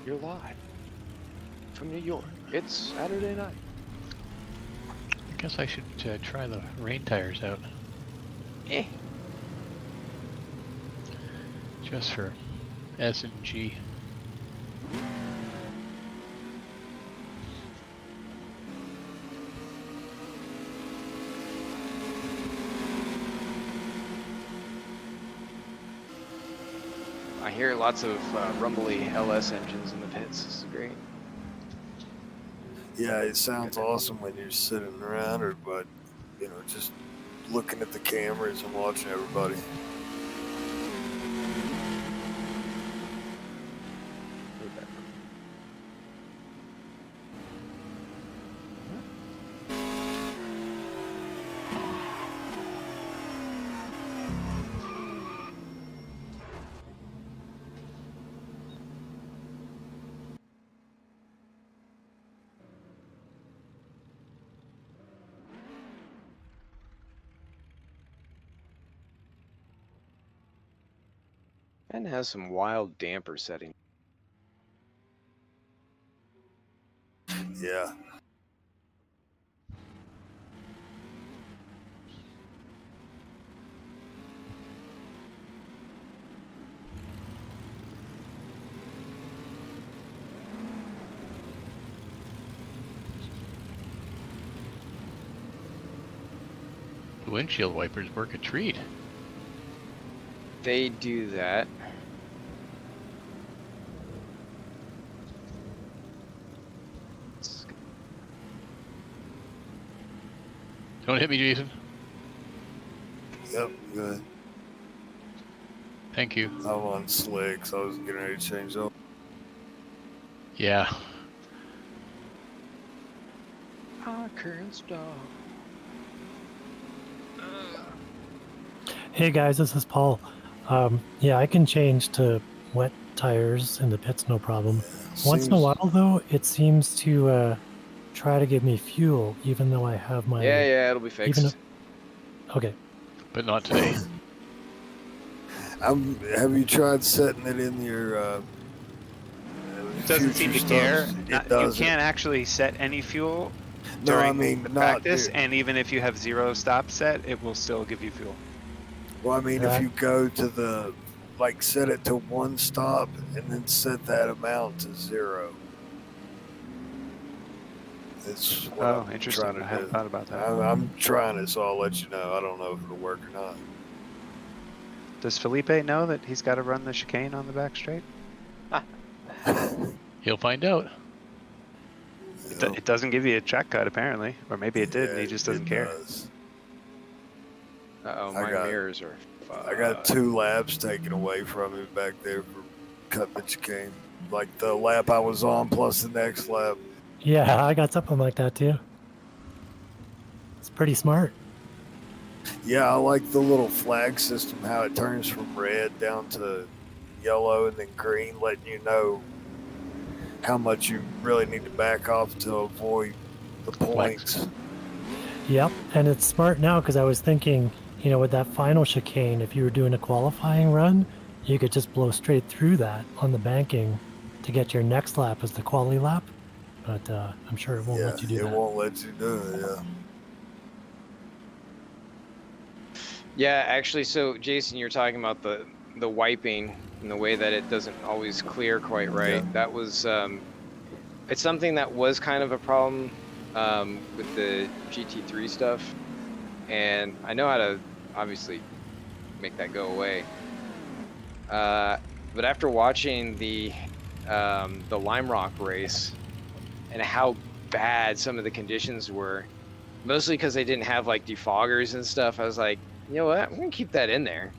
You're live from New York. It's Saturday night. I guess I should try the rain tires out. Just for S and G. I hear lots of rumbly LS engines in the pits. This is great. Yeah, it sounds awesome when you're sitting around, but you know, just looking at the cameras and watching everybody. Ben has some wild damper settings. Yeah. The windshield wipers work a treat. They do that. Don't hit me, Jason. Yep, good. Thank you. I'm on slick, so I was getting ready to change up. Yeah. I can't stop. Hey guys, this is Paul. Yeah, I can change to wet tires in the pits, no problem. Once in a while, though, it seems to try to give me fuel, even though I have my... Yeah, it'll be fixed. Okay. But not today. Have you tried setting it in your... It doesn't seem to care. You can't actually set any fuel during the practice, and even if you have 0 stop set, it will still give you fuel. Well, I mean, if you go to the... Like, set it to 1 stop, and then set that amount to 0. It's what I'm interesting. trying to I hadn't do. thought about that. I'm trying it, so I'll let you know. I don't know if it'll work or not. Does Felipe know that he's got to run the chicane on the back straight? He'll find out. It doesn't give you a track cut, apparently. Or maybe it did, and he just doesn't care. Uh-oh, my mirrors are... I got 2 laps taken away from me back there for cutting the chicane. Like the lap I was on plus the next lap. Yeah, I got something like that too. It's pretty smart. Yeah, I like the little flag system, how it turns from red down to yellow and then green, letting you know how much you really need to back off to avoid the points. Yep, and it's smart now because I was thinking, you know, with that final chicane, if you were doing a qualifying run, you could just blow straight through that on the banking to get your next lap as the quali lap. But I'm sure it won't let you do that. It won't let you do it, yeah. Yeah, actually, so Jason, you're talking about the wiping and the way that it doesn't always clear quite right. Yeah. That was, it's something that was kind of a problem with the GT3 stuff. And I know how to obviously make that go away. But after watching the Lime Rock race and how bad some of the conditions were, mostly because they didn't have like defoggers and stuff, I was like, you know what? I'm gonna keep that in there.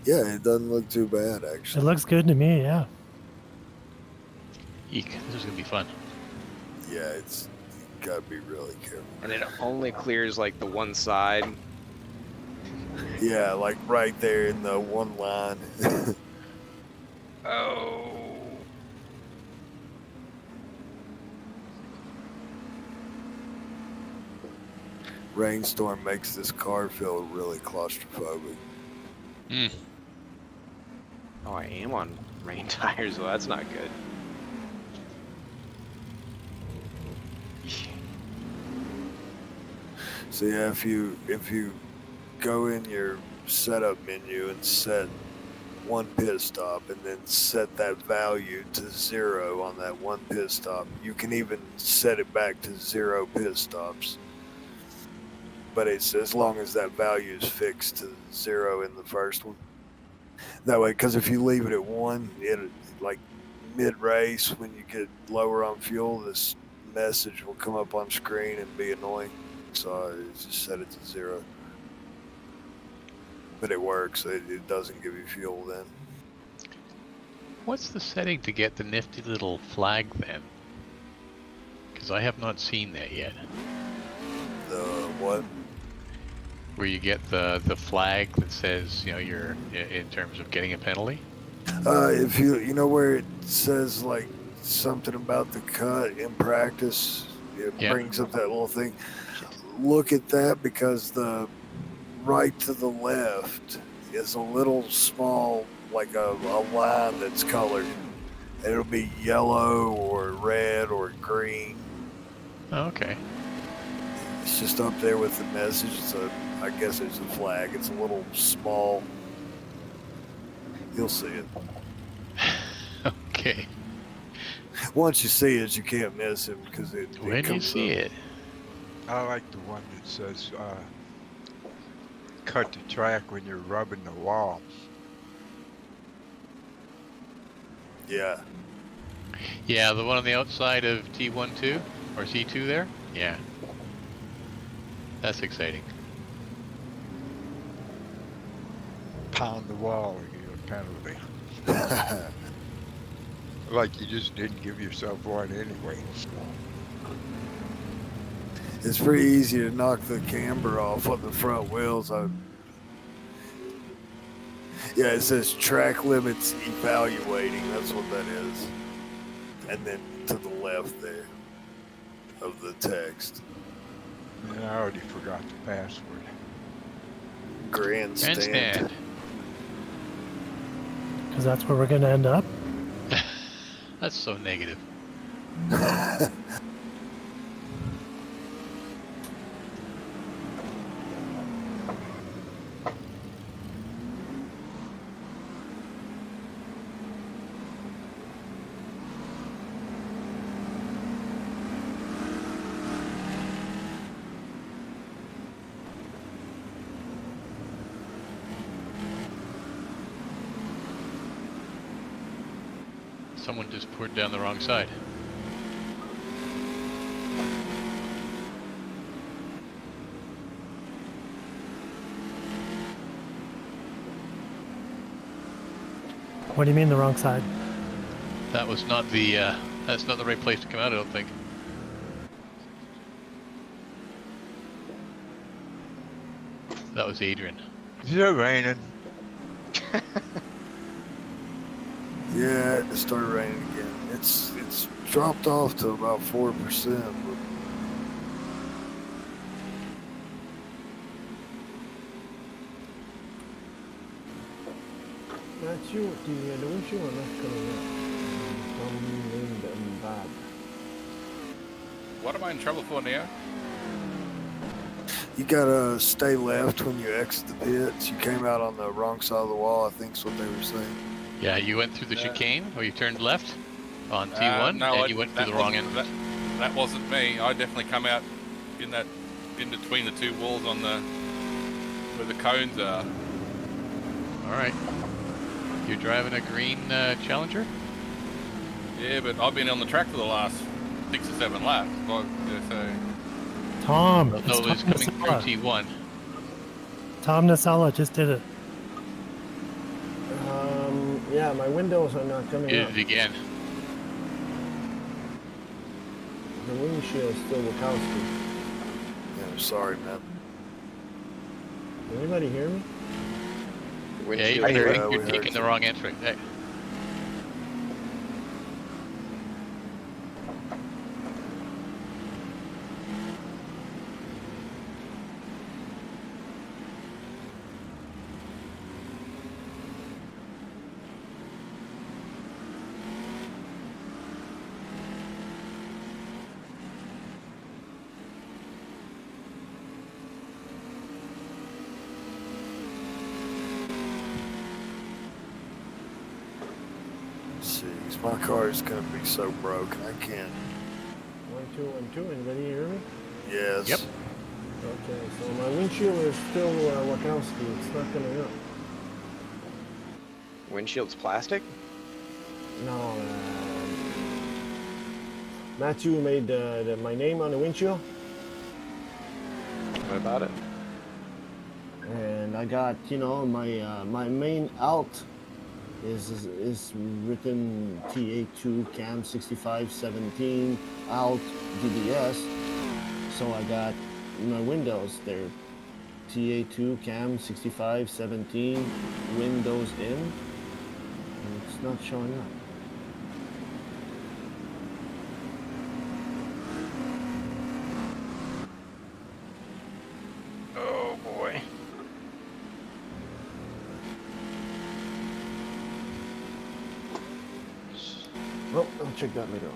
Yeah, it doesn't look too bad actually. It looks good to me, yeah. Eek, this is gonna be fun. Yeah, it's you gotta be really careful. And it only clears like the one side. Yeah, like right there in the one line. Oh. Rainstorm makes this car feel really claustrophobic. Mm. Oh, I am on rain tires, well that's not good. So yeah, if you go in your setup menu and set one pit stop and then set that value to 0 on that one pit stop, you can even set it back to 0 pit stops. But it's as long as that value is fixed to 0 in the first one. That way, because if you leave it at 1, it like mid-race when you get lower on fuel, this message will come up on screen and be annoying. So I just set it to 0. But it works. It doesn't give you fuel then. What's the setting to get the nifty little flag then? Because I have not seen that yet. The what? Where you get the flag that says, you know, you're in terms of getting a penalty? If you know where it says like something about the cut in practice, it brings up that little thing. Look at that, because the right to the left is a little small, like a line that's colored. And it'll be yellow or red or green. Oh, okay. It's just up there with the message. I guess it's a flag. It's a little small. You'll see it. Okay. Once you see it, you can't miss it because When you see it. I like the one that says cut the track when you're rubbing the wall. Yeah. Yeah, the one on the outside of T12 or T2 there? Yeah. That's exciting. Pound the wall and you get a penalty. Like you just didn't give yourself one anyway. It's pretty easy to knock the camber off on the front wheels. Yeah, it says track limits evaluating. That's what that is. And then to the left there of the text. And I already forgot the password. Grandstand. Because that's where we're going to end up. That's so negative. Someone just poured down the wrong side. What do you mean the wrong side? That was not the that's not the right place to come out, I don't think. That was Adrian. Is it raining? Yeah, it started raining again. It's dropped off to about 4%. But Matthew, the windshield are not coming up. Some wind and bad. What am I in trouble for now? you gotta stay left when you exit the pits. You came out on the wrong side of the wall, I think is what they were saying. Yeah, you went through the chicane, or you turned left on T1, no, and you went through the wrong end. That wasn't me. I definitely come out in between the two walls on the where the cones are. All right. You're driving a green Challenger? Yeah, but I've been on the track for the last 6 or 7 laps. So Tom, No, it's it's Tom coming through Nasella. T1. Tom Nasella just did it. Yeah, my windows are not coming Did up. it again. The windshield is still Wachowski. Yeah, I'm sorry, man. Can anybody hear me? Yeah, Windshield. you're taking the wrong entry. Hey. Let's see, 'cause my car is gonna be so broken. I can't. 1, 2, 1, 2. Anybody hear me? Yes. Yep. Okay, so my windshield is still Wachowski. It's not coming up. Windshield's plastic? No, Matthew made my name on the windshield, What about it? and I got, you know, my main alt is written TA2 cam 6517 alt DDS. So I got my windows there, TA2 cam 6517 windows in, and it's not showing up. Oh boy. Oh, I'll check that later on.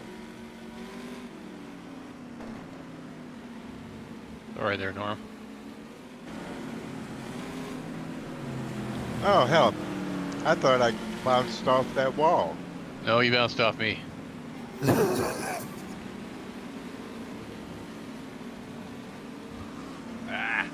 Sorry there, Norm. Oh, hell. I thought I bounced off that wall. No, you bounced off me. Ah.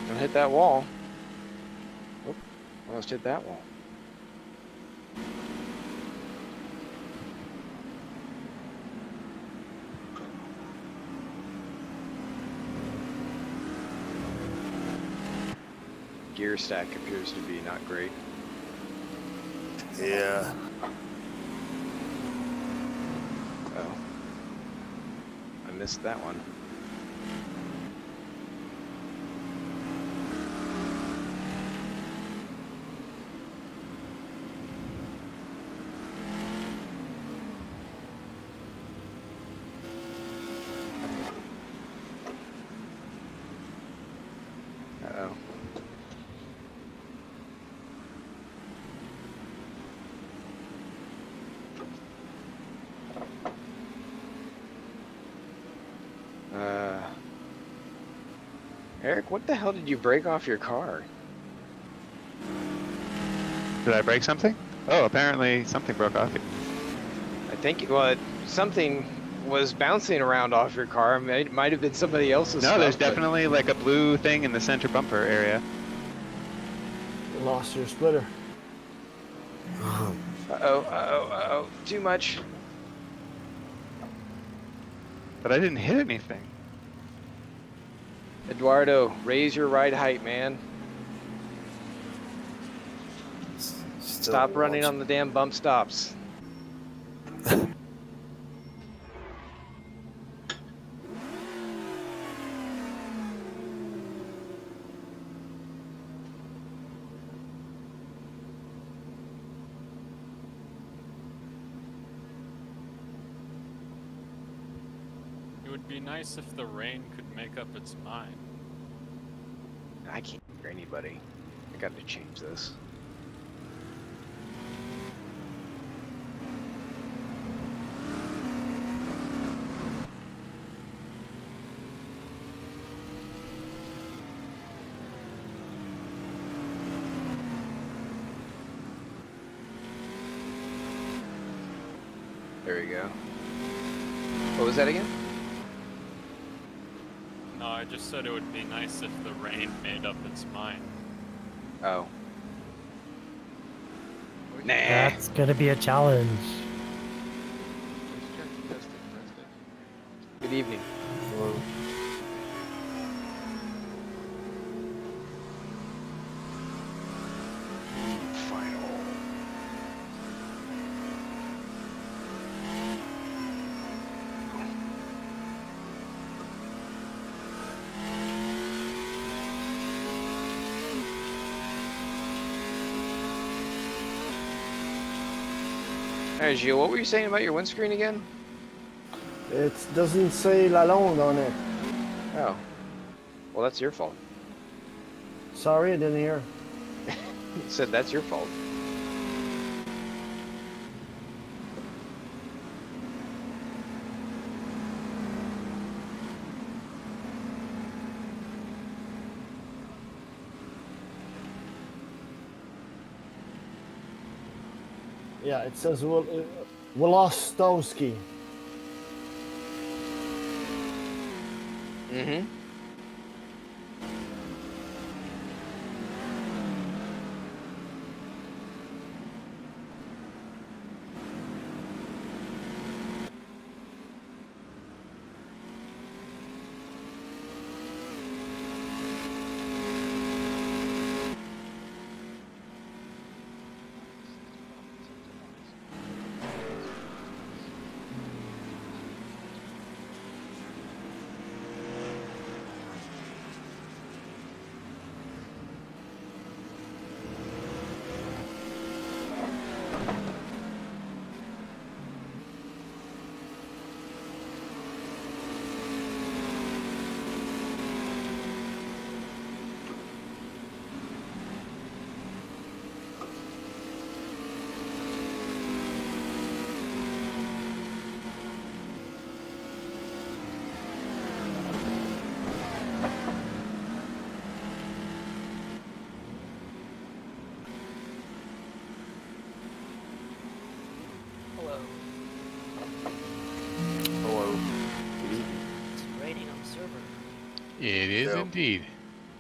Don't hit that wall. Oh, almost hit that wall. Gear stack appears to be not great. Yeah. Oh. I missed that one. Uh-oh. Eric, what the hell did you break off your car? Did I break something? Oh, apparently something broke off. I think, well, something was bouncing around off your car. It might have been somebody else's No, stuff, there's but- definitely like a blue thing in the center bumper area. You lost your splitter. Uh-oh, uh-oh, uh-oh. Too much. But I didn't hit anything. Eduardo, raise your ride height, man. Still Stop running wants- on the damn bump stops. It would be nice if the rain could make up its mind. I can't hear anybody. I got to change this. There we go. What was that again? No, I just said it would be nice if the rain made up its mind. Oh. Nah. That's gonna be a challenge. Good evening. Well, Final. Alright, Gilles, what were you saying about your windscreen again? It doesn't say La Londe on it. Oh. Well, that's your fault. Sorry, I didn't hear. You said that's your fault. Yeah, it says Wolostowski. Mm-hmm. Hello. Good evening. It's raining on the server. It is indeed.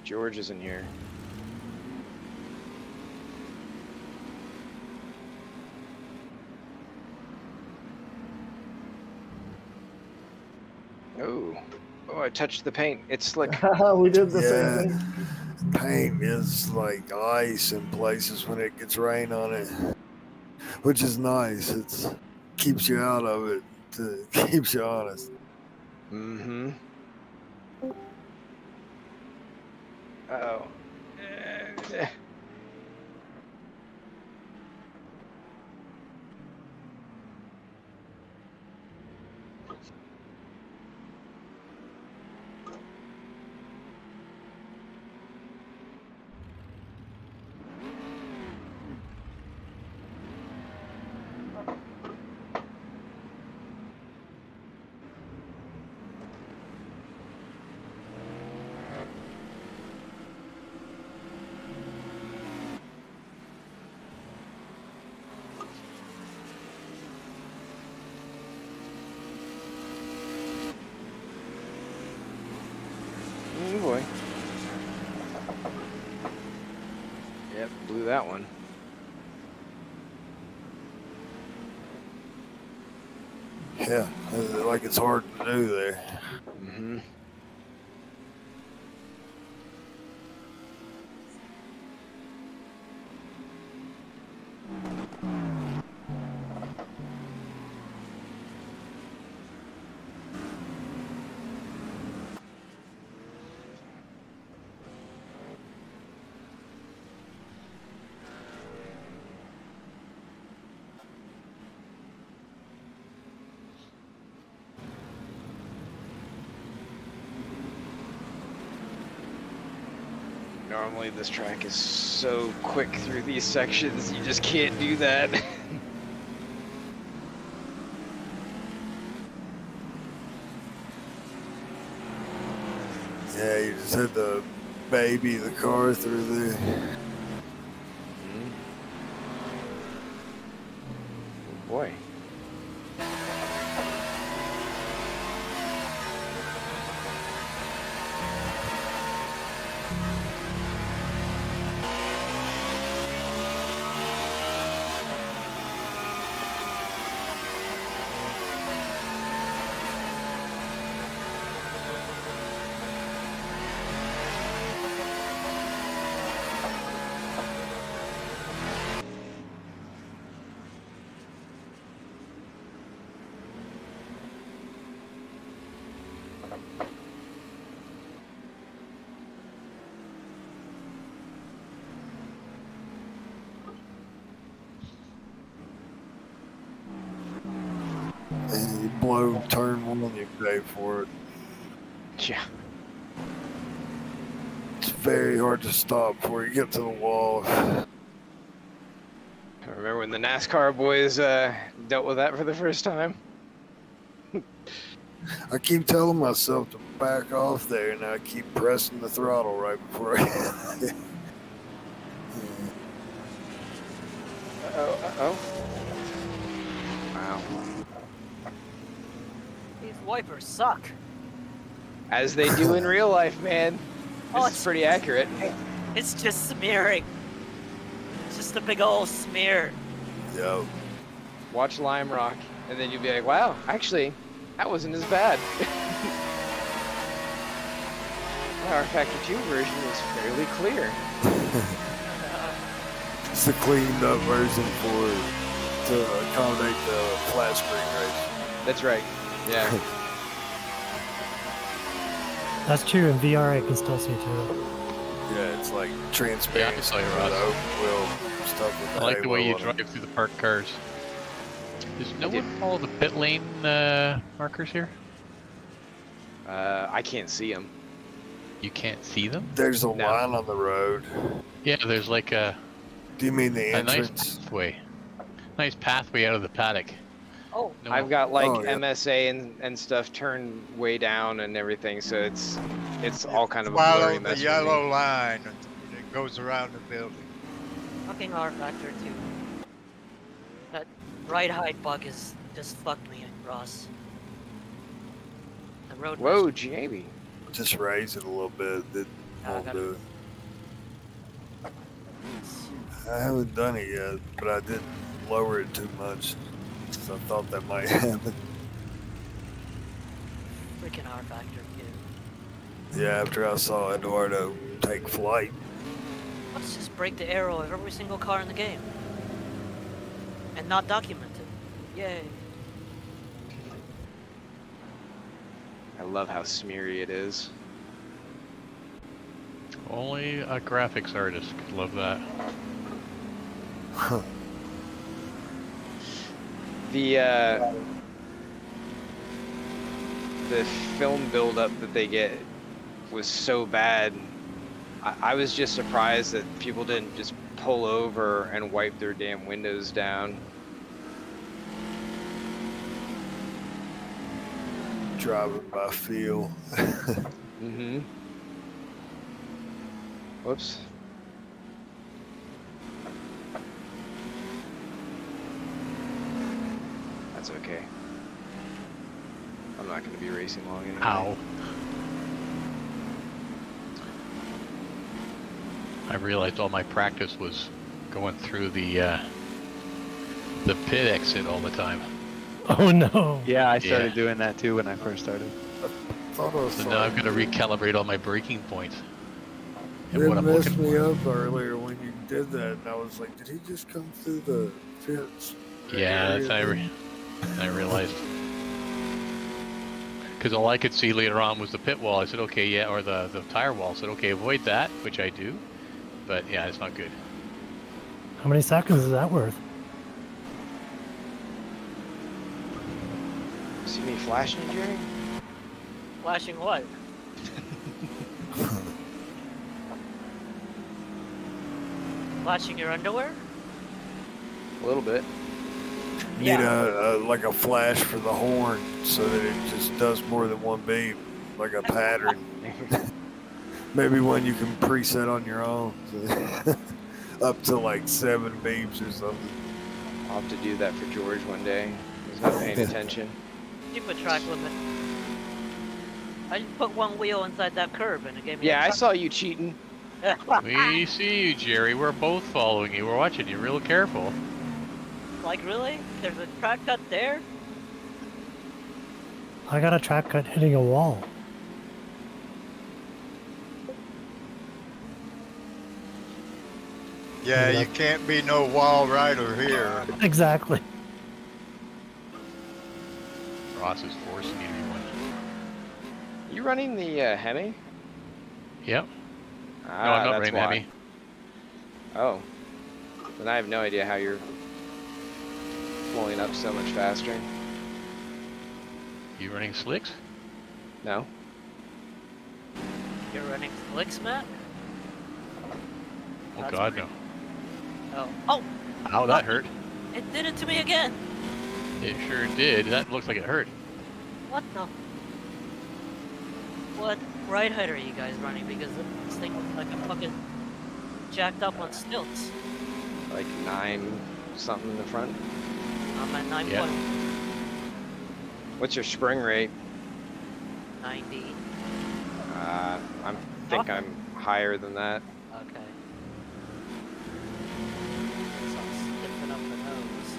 George isn't here. Oh, I touched the paint. It's slick. We did the same thing. Paint is like ice in places when it gets rain on it, which is nice. It's keeps you out of it. Keeps you honest. Mm-hmm. Uh-oh. Oh boy. Yep, blew that one. Yeah, like it's hard to do there. Mm-hmm. Normally this track is so quick through these sections, you just can't do that. Yeah, you just had to baby the car through there. Mm-hmm. Oh boy. And you blow turn one, you pay for it. Yeah. very hard to stop before you get to the wall. I remember when the NASCAR boys dealt with that for the first time. I keep telling myself to back off there, and I keep pressing the throttle right before I Uh-oh. Wow. These wipers suck. As they do in real life, man. Oh, It's pretty accurate. It's just smearing. It's just a big old smear. Yo. Watch Lime Rock, and then you'll be like, wow, actually, that wasn't as bad. Our rFactor 2 version was fairly clear. It's the cleaned up version to accommodate the flat screen race. That's right. Yeah. That's true. In VR, I can still see through it. Yeah, it's like transparent. Yeah, I saw your with the eyes. open wheel stuff with I the like the way halo you on it. drive through the parked cars. Does no one follow the pit lane markers here? I can't see them. You can't see them? There's a line on the road. Yeah, there's like a Do you mean the nice entrance? pathway. Nice pathway out of the paddock. Oh, No, I've got like Oh, yeah. MSA and stuff turned way down and everything, so it's all kind of a Follow blurry the mess for yellow me. line that goes around the building. fucking rFactor 2. That ride height bug is just fucked me, Ross. The road. Whoa, Jamie. Just raise it a little bit. It I won't gotta- do it. I haven't done it yet, but I did lower it too much. So I thought that might happen. Freaking rFactor 2. Yeah, after I saw Eduardo take flight. Let's just break the arrow of every single car in the game. And not document it. Yay. I love how smeary it is. Only a graphics artist could love that. The film buildup that they get was so bad. I was just surprised that people didn't just pull over and wipe their damn windows down. Driving by feel. Mm-hmm. Whoops. That's okay. I'm not going to be racing long anyway. Ow. I realized all my practice was going through the pit exit all the time. Oh no. Yeah, I started doing that too when I first started. Thought I So now I've got to recalibrate all my braking points. And It what I'm messed looking me for. up earlier when you did that, and I was like, did he just come through the fence? Yeah, that's I realized. Because all I could see later on was the pit wall. I said, okay, yeah, or the tire wall. I said, okay, avoid that, which I do. But yeah, it's not good. How many seconds is that worth? See me flashing, Jerry? Flashing what? Flashing your underwear? A little bit. Need like a flash for the horn so that it just does more than one beep, like a pattern. Maybe one you can preset on your own, up to like 7 beeps or something. I'll have to do that for George one day. He's not paying attention. Stupid track limit. I just put one wheel inside that curb and it gave me Yeah, a I truck. saw you cheating. We see you, Jerry. We're both following you. We're watching you real careful. Like, really? There's a track cut there? I got a track cut hitting a wall. Yeah, you can't be no wall rider here. Exactly. Ross is forcing you to be one. You running the Hemi? Yep. Ah, No, I'm not that's running why. heavy. Oh. Then I have no idea how you're blowing up so much faster. You running slicks? No? You're running slicks, Matt? Oh That's God, great. no. Oh! Ow, that hurt. It did it to me again! It sure did. That looks like it hurt. What the? What ride height are you guys running? Because this thing looks like a fucking jacked up on stilts. Like 9 something in the front. I'm at 9 Yeah. What's your spring rate? 90. I think I'm higher than that. Okay. So I'm skipping up the nose.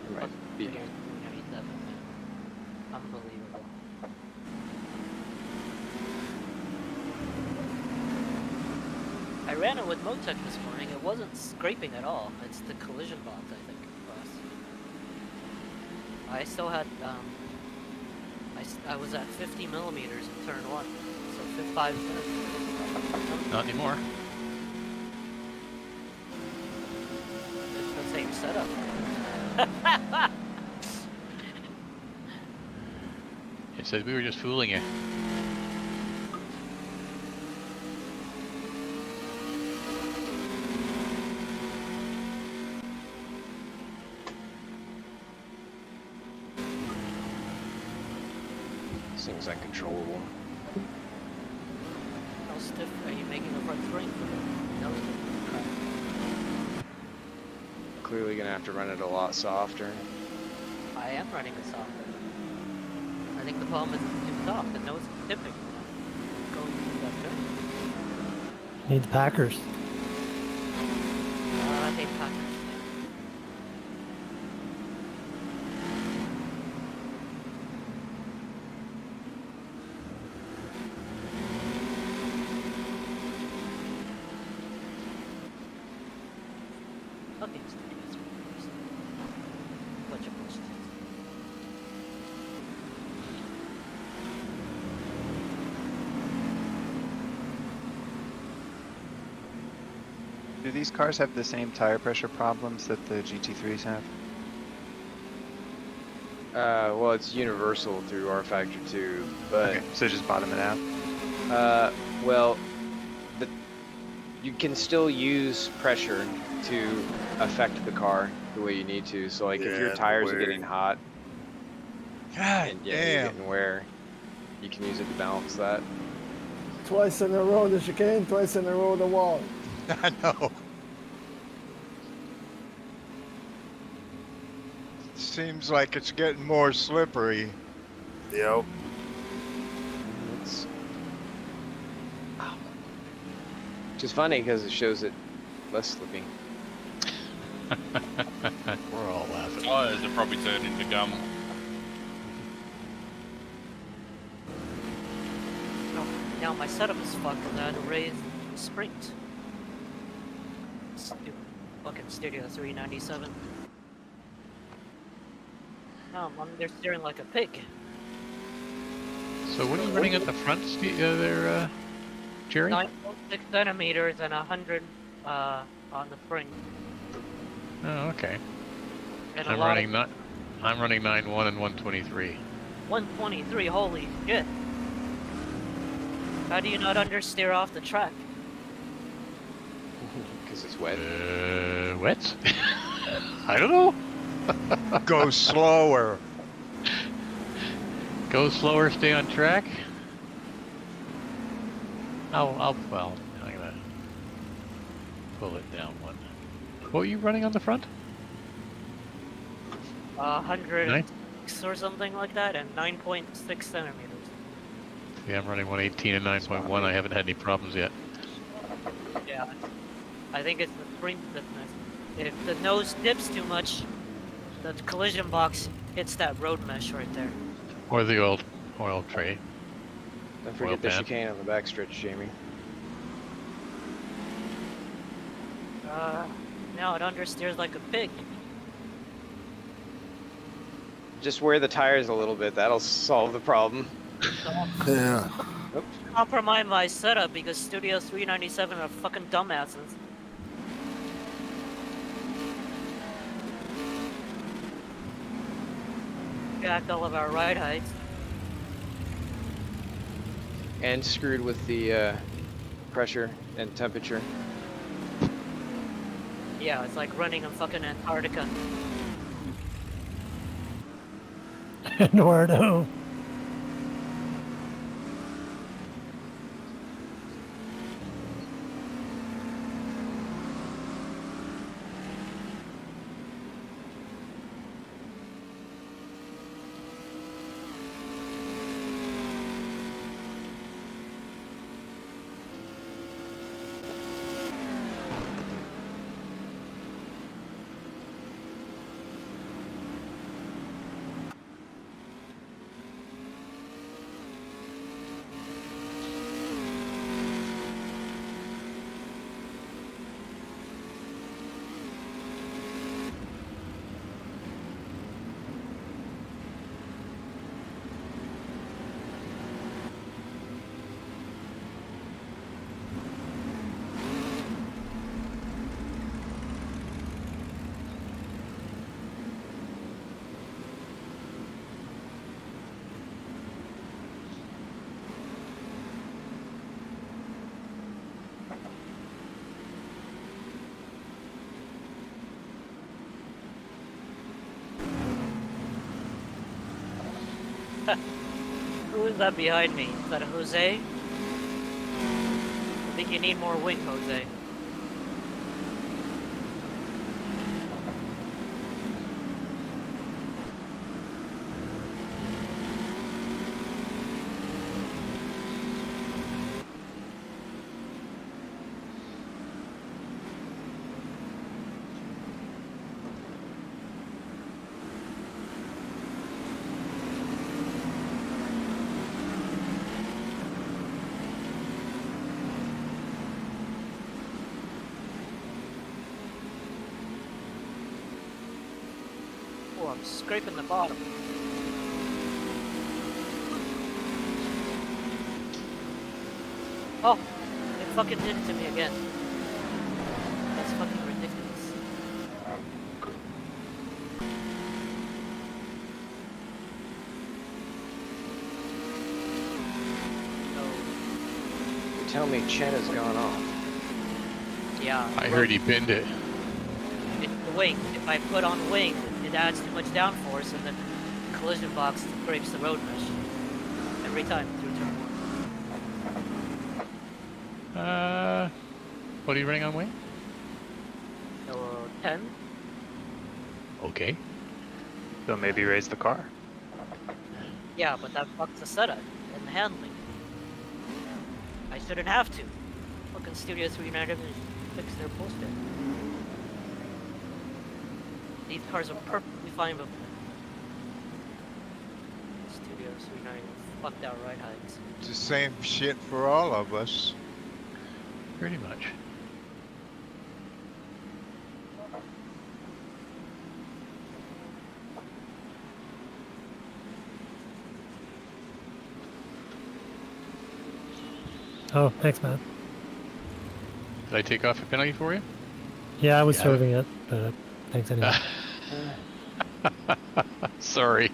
It might be. 97, man. Unbelievable. I ran it with Motec this morning. It wasn't scraping at all. It's the collision box, I think. For us. I still had I was at 50 millimeters in turn 1, so 5 minutes. Not anymore. It's the same setup. It said we were just fooling you. This thing's uncontrollable. How stiff are you making the front spring for the nose? Clearly gonna have to run it a lot softer. I am running it softer. I think the problem is it's too soft. The nose is tipping. Going through that turn. Need the Packers. I hate Packers. Fucking stupid. Bunch of bullshit. Do these cars have the same tire pressure problems that the GT3s have? Well, it's universal through rFactor 2, but Okay, so just bottom it out. well, you can still use pressure to affect the car the way you need to. So, like, if your Yeah, tires are wear. getting hot God and you're damn. getting wear, you can use it to balance that. Twice in a row the chicane, twice in a row the wall. I know. Seems like it's getting more slippery. Yep. It's which is funny because it shows it less slippy. We're all laughing. Tires are probably turned into gum. Now my setup is fucked because I had to raise the springs. Stupid fucking Studio 397. Now I'm understeering like a pig. So what are you running at the front there, Jerry? 9.6 centimeters and 100 on the spring. Oh, okay. And I'm running 9.1 and 123. 123, holy shit. How do you not understeer off the track? Because it's wet. Wet? I don't know. Go slower. Go slower, stay on track. Well, I'm gonna pull it down one. What were you running on the front? 106 or something like that, and 9.6 centimeters. Yeah, I'm running 118 and 9.1. I haven't had any problems yet. Yeah, I think it's the spring stiffness. If the nose dips too much, the collision box hits that road mesh right there. Or the oil tray. Don't Oil forget the pan. chicane on the backstretch, Jamie. Now it understeers like a pig. Just wear the tires a little bit. That'll solve the problem. Yeah. Compromise my setup because Studio 397 are fucking dumbasses. Jacked all of our ride heights. and screwed with the pressure and temperature. Yeah, it's like running in fucking Antarctica. Eduardo. Who is that behind me? Is that Jose? I think you need more wing, Jose. Oh, I'm scraping the bottom. Oh, it fucking did it to me again. That's fucking ridiculous. You tell me Chen has gone off. Yeah. I heard he pinned it. It's the wing. If I put on wing, it adds too much downforce and the collision box scrapes the road mesh. Every time through turn 1. What are you running on wing? 10? Okay. So maybe raise the car. Yeah, but that fucks the setup and the handling. I shouldn't have to. Fucking Studio 390 fix their bullshit. These cars are perfectly fine with Studio 390 fucked out ride heights. It's the same shit for all of us. Pretty much. Oh, thanks, Matt. Did I take off a penalty for you? Yeah, I was serving it, but thanks anyway. Sorry.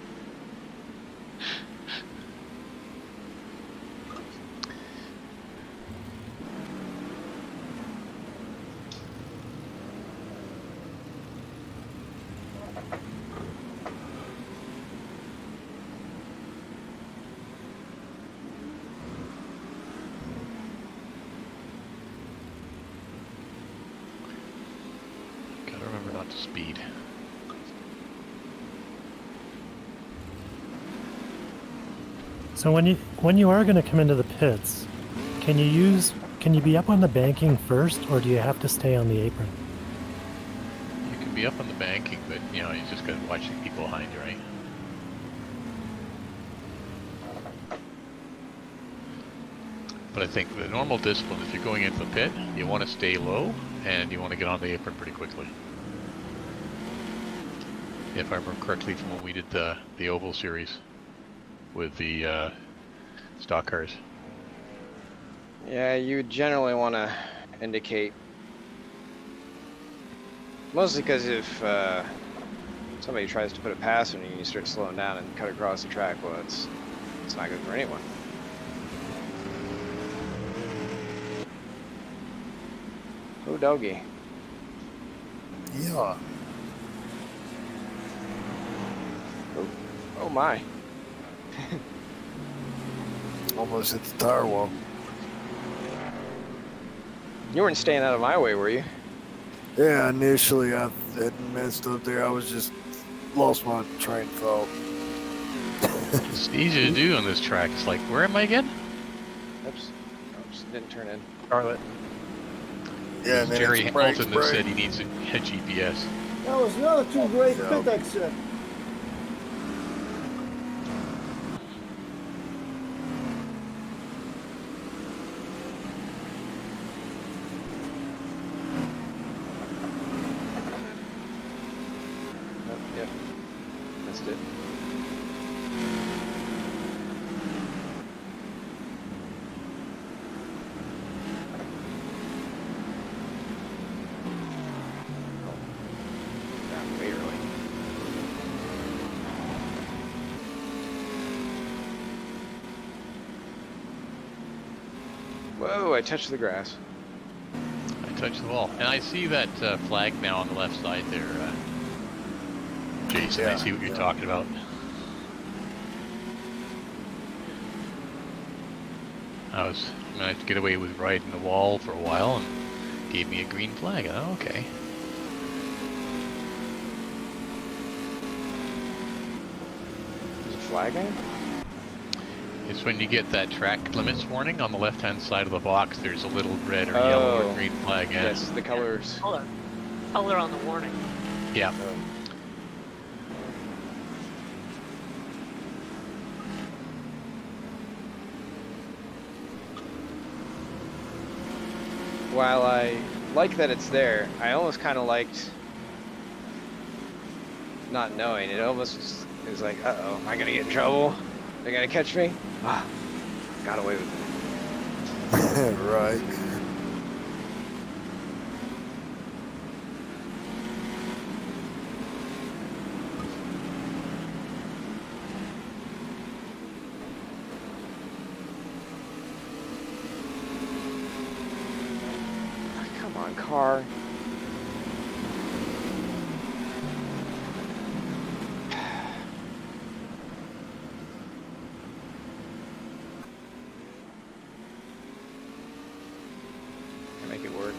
Gotta remember not to speed. So when you are going to come into the pits, can you be up on the banking first, or do you have to stay on the apron? You can be up on the banking, but you know, you just gotta watch the people behind you, right? But I think the normal discipline, if you're going into the pit, you want to stay low and you want to get on the apron pretty quickly. If I remember correctly from when we did the oval series with the stock cars. Yeah, you generally want to indicate, mostly because if somebody tries to put it past you and you start slowing down and cut across the track, well, it's not good for anyone. Oh, doggy. Yeah. Oh my. Almost hit the tire wall. You weren't staying out of my way, were you? Yeah, initially I hadn't messed up there. I was just lost my train of thought. It's easy to do on this track. It's like, where am I again? Oops. Oops, didn't turn in. Charlotte. Yeah, It's Jerry Hamilton that said he needs a GPS. That was another 2 great Yeah. pit exit. Oh, yep. Missed it. Oh, way early. Whoa, I touched the grass. I touched the wall. And I see that flag now on the left side there, Jason. I see what you're talking about. I managed to get away with riding the wall for a while and gave me a green flag. Oh, okay. There's a flag on? It's when you get that track limits warning on the left-hand side of the box. There's a little red or yellow or green flag. Yeah. Yes, the colors. Color on the warning. Yeah. While I like that it's there, I almost kind of liked not knowing. It almost is like, uh-oh, am I gonna get in trouble? They're gonna catch me? Ah, got away with it. Right. Come on, car. Make it work.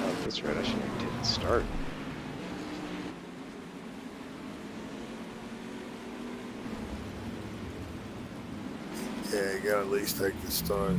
Oh, that's right. I shouldn't even take the start. Yeah, you gotta at least take the start.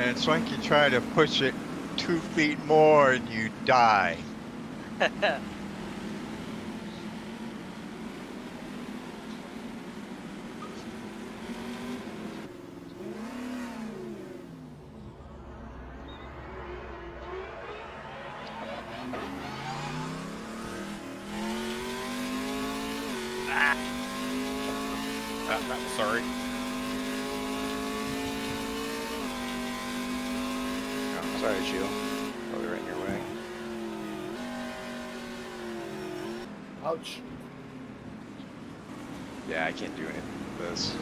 And it's like you try to push it 2 feet more and you die. Sorry. Oh, sorry, Jill. Probably right in your way. Ouch. Yeah, I can't do anything with this.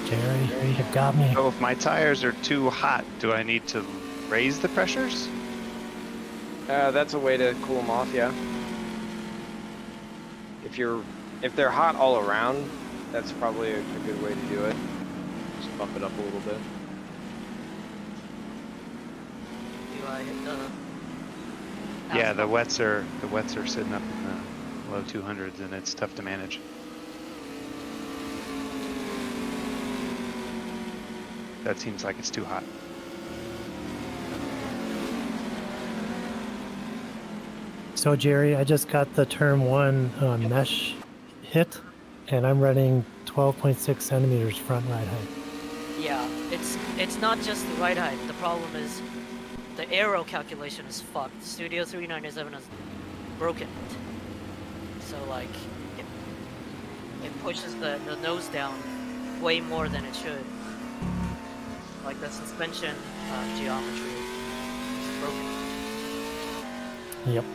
Jerry, you've got me. So if my tires are too hot, do I need to raise the pressures? That's a way to cool them off, yeah. If they're hot all around, that's probably a good way to do it. Just bump it up a little bit. Do I hit the... Yeah, the wets are sitting up in the low 200s, and it's tough to manage. That seems like it's too hot. So Jerry, I just got the Term 1 mesh hit, and I'm running 12.6 centimeters front ride height. Yeah, it's not just the ride height. The problem is the aero calculation is fucked. Studio 397 has broken it. So like it pushes the nose down way more than it should. Like the suspension geometry is broken. Yep.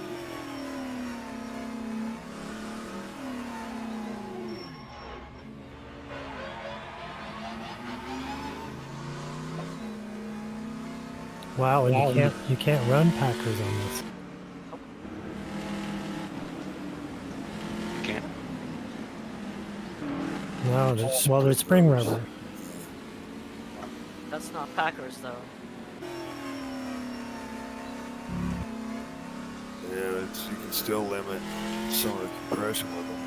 Wow, and you can't run Packers on this. You can't. No, they're spring rubber. That's not Packers though. Yeah, you can still limit some of the compression with them.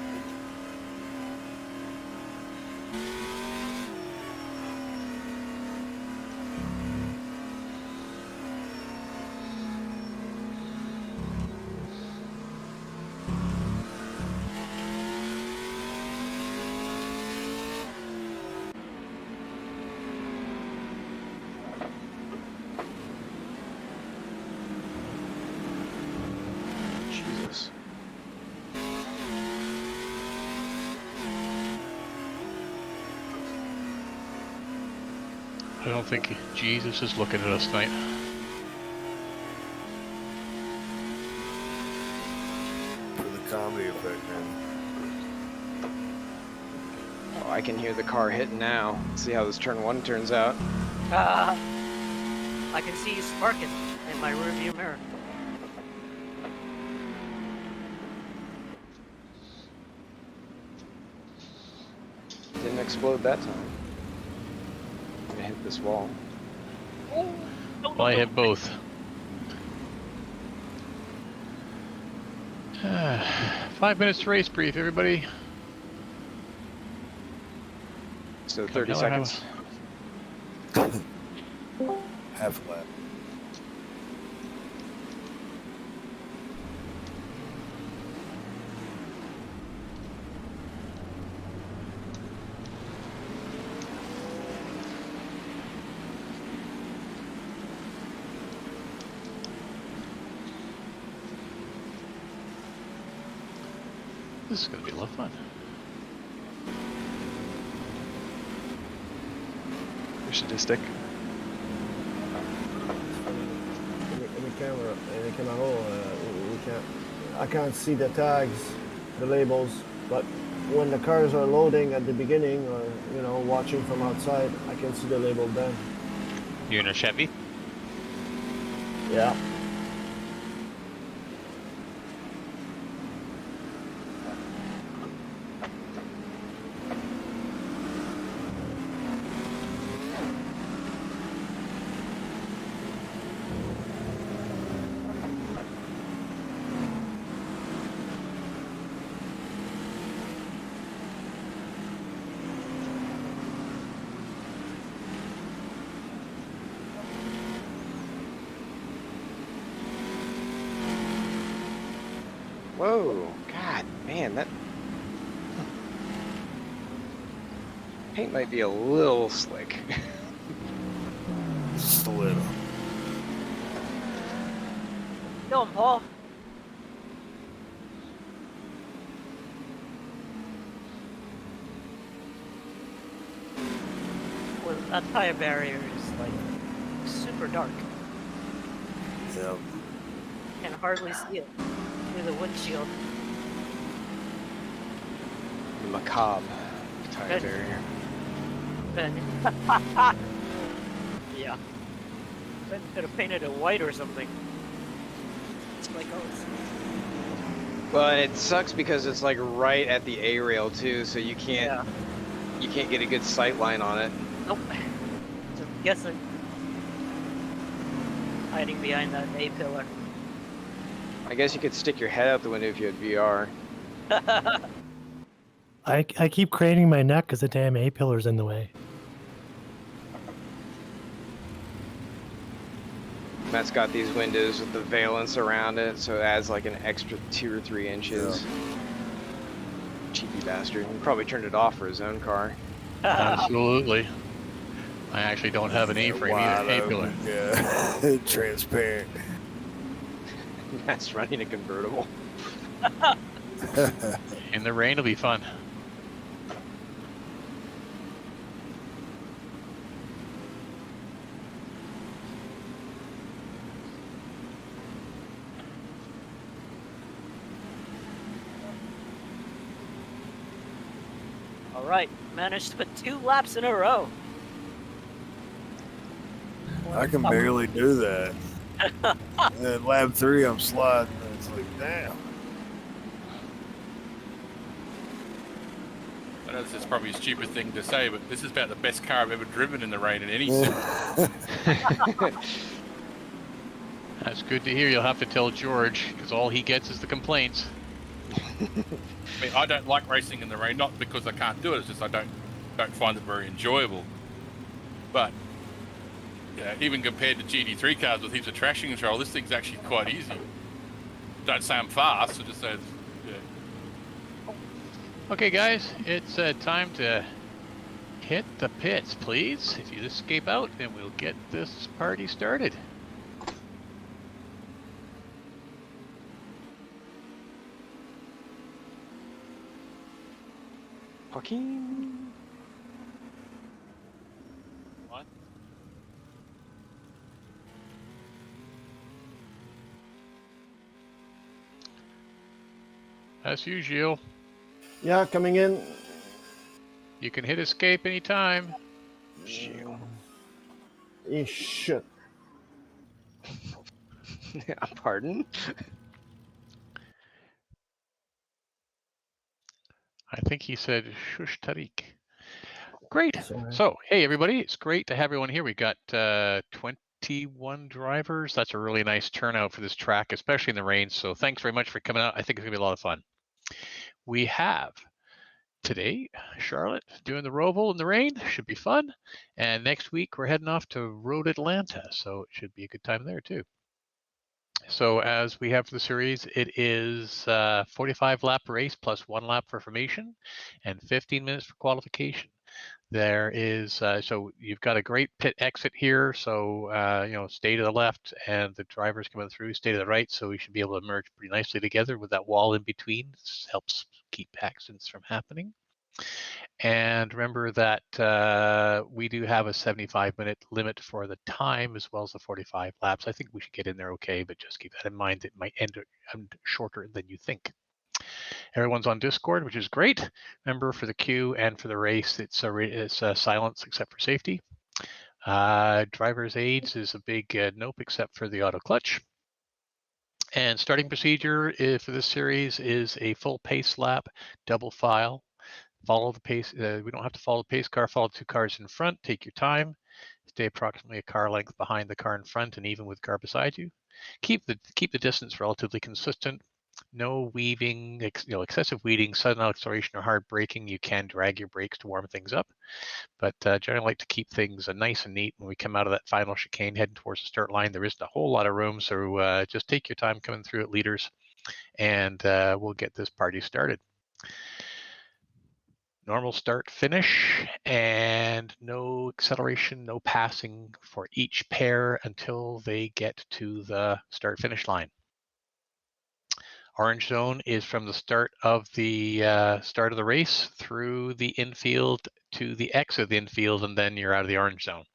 Jesus. I don't think Jesus is looking at us tonight. For the comedy effect, man. Oh, I can hear the car hitting now. Let's see how this turn 1 turns out. I can see you sparking in my rearview mirror. Didn't explode that time. I'm gonna hit this wall. Well, I hit both. 5 minutes to race brief, everybody. So 30 seconds. Half a lap. This is going to be a lot of fun. Your sadistic. In the camera, in the camera, we can't. I can't see the tags, the labels, but when the cars are loading at the beginning, or you know, watching from outside, I can see the label Ben. You're in a Chevy? Yeah. Whoa, God, man, that paint might be a little slick. Just a little. Go on, Paul. Well, that tire barrier is like super dark. Yeah. Can hardly see it through the windshield. The macabre tire Good. barrier. Ben. Yeah. Ben could have painted it white or something. It's like, oh, it's... Well, and it sucks because it's like right at the A rail too, so you can't get a good sight line on it. Nope. Just guessing. Hiding behind that A pillar. I guess you could stick your head out the window if you had VR. I keep craning my neck because the damn A pillar's in the way. Matt's got these windows with the valence around it, so it adds like an extra 2 or 3 inches. Yeah. Cheeky bastard. He probably turned it off for his own car. Absolutely. I actually don't have an A-frame either. A-pillar. Yeah. Transparent. Matt's running a convertible. In the rain, it'll be fun. All right, managed to put 2 laps in a row. I can barely do that. And then lap 3, I'm sliding. And it's like, damn. I know this is probably a stupid thing to say, but this is about the best car I've ever driven in the rain in any sense. That's good to hear. You'll have to tell George, because all he gets is the complaints. I mean, I don't like racing in the rain, not because I can't do it, it's just I don't find it very enjoyable. But yeah, even compared to GT3 cars with heaps of traction control, this thing's actually quite easy. Don't say I'm fast, I just say it's, yeah. Okay, guys, it's time to hit the pits, please. If you escape out, then we'll get this party started. Joaquin. What? As usual. Yeah, coming in. You can hit escape anytime. Shit. Pardon? I think he said shush Tariq. Great. Sorry. So, hey everybody, it's great to have everyone here. We got 21 drivers. That's a really nice turnout for this track, especially in the rain. So thanks very much for coming out. I think it's gonna be a lot of fun. We have today Charlotte doing the roval in the rain. Should be fun. And next week we're heading off to Road Atlanta. So it should be a good time there too. So as we have for the series, it is 45 lap race plus 1 lap for formation and 15 minutes for qualification. There is, so you've got a great pit exit here. So, you know, stay to the left and the drivers coming through, stay to the right. So we should be able to merge pretty nicely together with that wall in between. This helps keep accidents from happening. And remember that we do have a 75-minute limit for the time as well as the 45 laps. I think we should get in there okay, but just keep that in mind. It might end shorter than you think. Everyone's on Discord, which is great. Remember, for the queue and for the race, it's silence except for safety. Driver's aids is a big nope except for the auto clutch. And starting procedure for this series is a full pace lap, double file. Follow the pace. We don't have to follow the pace car. Follow 2 cars in front. Take your time. Stay approximately a car length behind the car in front and even with the car beside you. Keep the distance relatively consistent. No weaving, excessive weaving, sudden acceleration, or hard braking. You can drag your brakes to warm things up, but generally like to keep things nice and neat when we come out of that final chicane heading towards the start line. There isn't a whole lot of room, so just take your time coming through it, leaders, and we'll get this party started. Normal start finish, and no acceleration, no passing for each pair until they get to the start finish line. Orange zone is from the start of the race through the infield to the exit of the infield, and then you're out of the orange zone.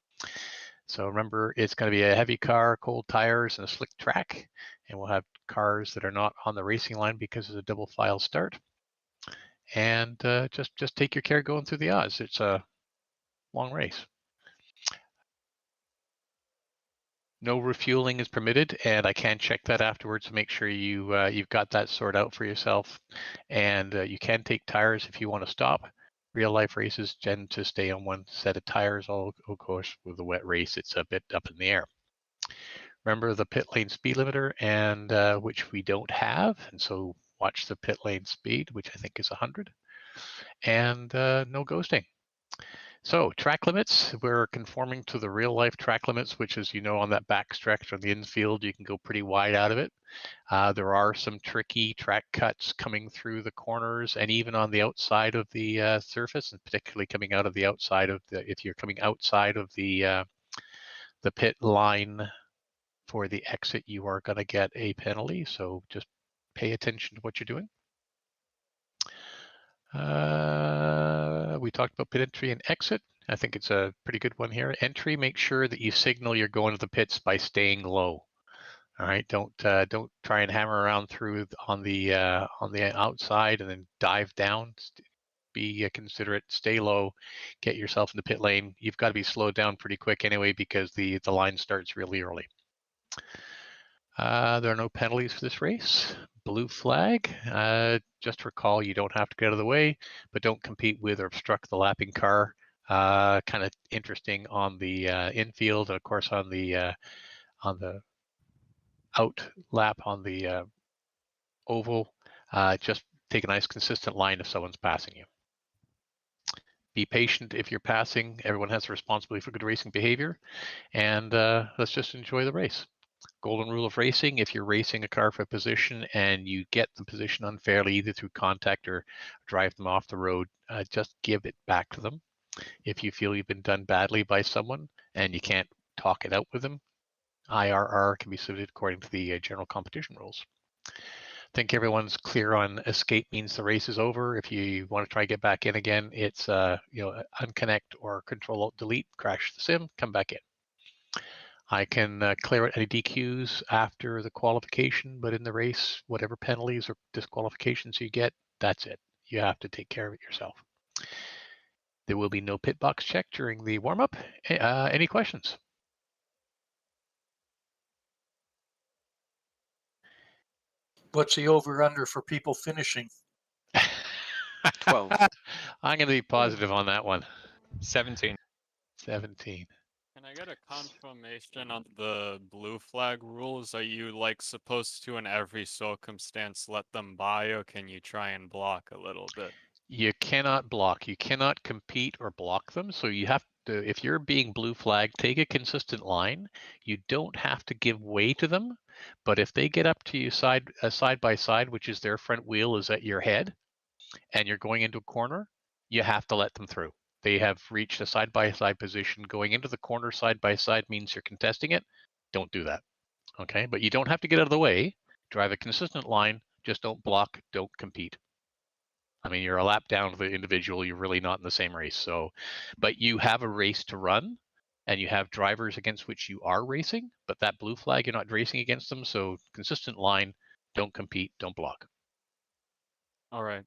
So remember, it's going to be a heavy car, cold tires, and a slick track, and we'll have cars that are not on the racing line because it's a double file start. And just take your care going through the odds. It's a long race. No refueling is permitted, and I can check that afterwards to make sure you've got that sorted out for yourself. And you can take tires if you want to stop. Real life races tend to stay on one set of tires. Of course, with the wet race, it's a bit up in the air. Remember the pit lane speed limiter, and which we don't have, and so watch the pit lane speed, which I think is 100, and no ghosting. So track limits, we're conforming to the real life track limits, which is, on that back stretch on the infield, you can go pretty wide out of it. There are some tricky track cuts coming through the corners and even on the outside of the surface, and particularly coming out of the outside of if you're coming outside of the pit line for the exit, you are going to get a penalty. So just pay attention to what you're doing. We talked about pit entry and exit. I think it's a pretty good one here. Entry, make sure that you signal you're going to the pits by staying low. All right, don't try and hammer around through on the outside and then dive down. Be considerate, stay low, get yourself in the pit lane. You've got to be slowed down pretty quick anyway because the line starts really early. There are no penalties for this race. Blue flag, just recall you don't have to get out of the way, but don't compete with or obstruct the lapping car. Kind of interesting on the infield, and of course on the out lap on the oval. Just take a nice consistent line if someone's passing you. Be patient if you're passing. Everyone has a responsibility for good racing behavior, and let's just enjoy the race. Golden rule of racing: if you're racing a car for a position and you get the position unfairly, either through contact or drive them off the road, just give it back to them. If you feel you've been done badly by someone and you can't talk it out with them, IRR can be submitted according to the general competition rules. I think everyone's clear on escape means the race is over. If you want to try to get back in again, it's unconnect or Control-Alt-Delete, crash the sim, come back in. I can clear out any DQs after the qualification, but in the race, whatever penalties or disqualifications you get, that's it. You have to take care of it yourself. There will be no pit box check during the warm-up. Any questions? What's the over-under for people finishing? 12. I'm going to be positive on that one. 17. 17. Can I get a confirmation on the blue flag rules? Are you supposed to in every circumstance let them by, or can you try and block a little bit? You cannot block. You cannot compete or block them. So you have to, if you're being blue flagged, take a consistent line. You don't have to give way to them, but if they get up to you side by side, which is their front wheel is at your head, and you're going into a corner, you have to let them through. They have reached a side-by-side position. Going into the corner side-by-side means you're contesting it. Don't do that, okay? But you don't have to get out of the way. Drive a consistent line. Just don't block. Don't compete. I mean, you're a lap down to the individual. You're really not in the same race. So, but you have a race to run, and you have drivers against which you are racing. But that blue flag, you're not racing against them. So consistent line. Don't compete. Don't block. All right.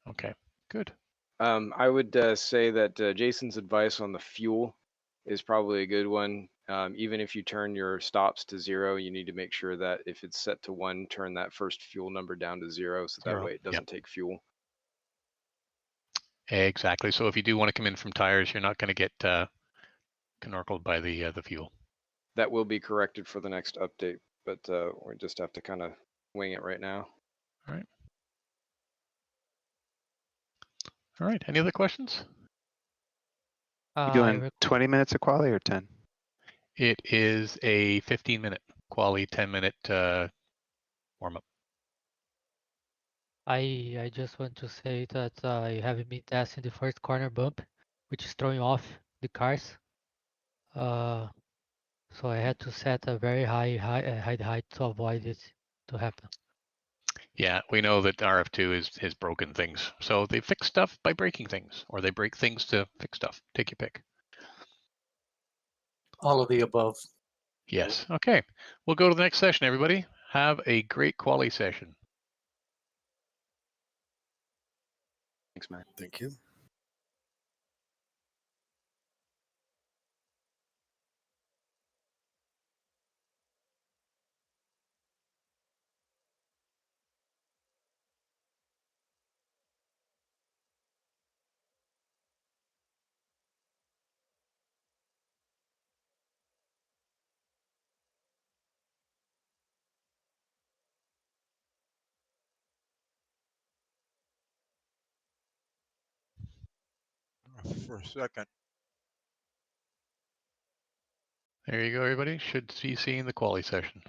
Okay, good. I would say that Jason's advice on the fuel is probably a good one. Even if you turn your stops to 0, you need to make sure that if it's set to 1, turn that first fuel number down to 0, so that way it doesn't take fuel. Exactly. So if you do want to come in from tires, you're not going to get canorcled by the fuel. That will be corrected for the next update, but we just have to kind of wing it right now. All right. All right. Any other questions? You doing 20 minutes of quali or 10? It is a 15-minute quali, 10-minute warm-up. I just want to say that I have been testing the first corner bump, which is throwing off the cars. So I had to set a very high height to avoid it to happen. Yeah, we know that RF2 has broken things. So they fix stuff by breaking things, or they break things to fix stuff. Take your pick. All of the above. Yes. Okay. We'll go to the next session, everybody. Have a great quali session. Thanks, man. Thank you. For a second. There you go, everybody. Should be seeing the quali session.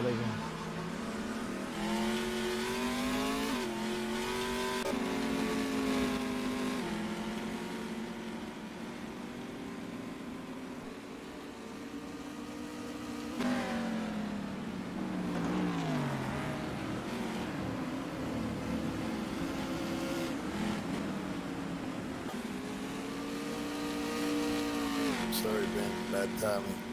that again. Sorry, Ben. Bad timing.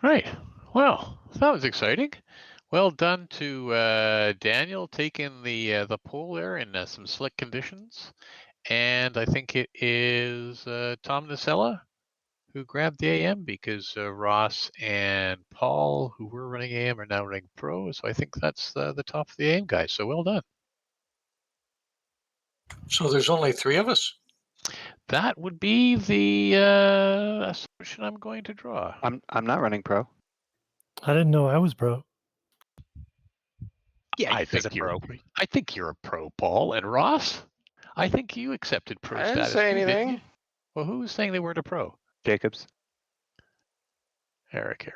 Right. Well, that was exciting. Well done to Daniel taking the pole there in some slick conditions. And I think it is Tom Nacella who grabbed the AM because Ross and Paul, who were running AM, are now running Pro. So I think that's the top of the AM guys. So well done. So there's only 3 of us? That would be the assumption I'm going to draw. I'm not running Pro. I didn't know I was Pro. Yeah, I think you're a Pro, Paul. And Ross, I think you accepted Pro I didn't status. say too, didn't anything. you? Well, who was saying they weren't a Pro? Jacobs. Eric.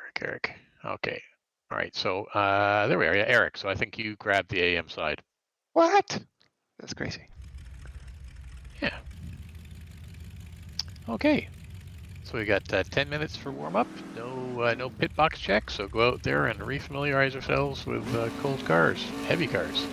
Okay. All right. So there we are. Yeah, Eric. So I think you grabbed the AM side. What? That's crazy. Yeah. Okay. So we got 10 minutes for warm up. No pit box check. So go out there and refamiliarize ourselves with cold cars, heavy cars.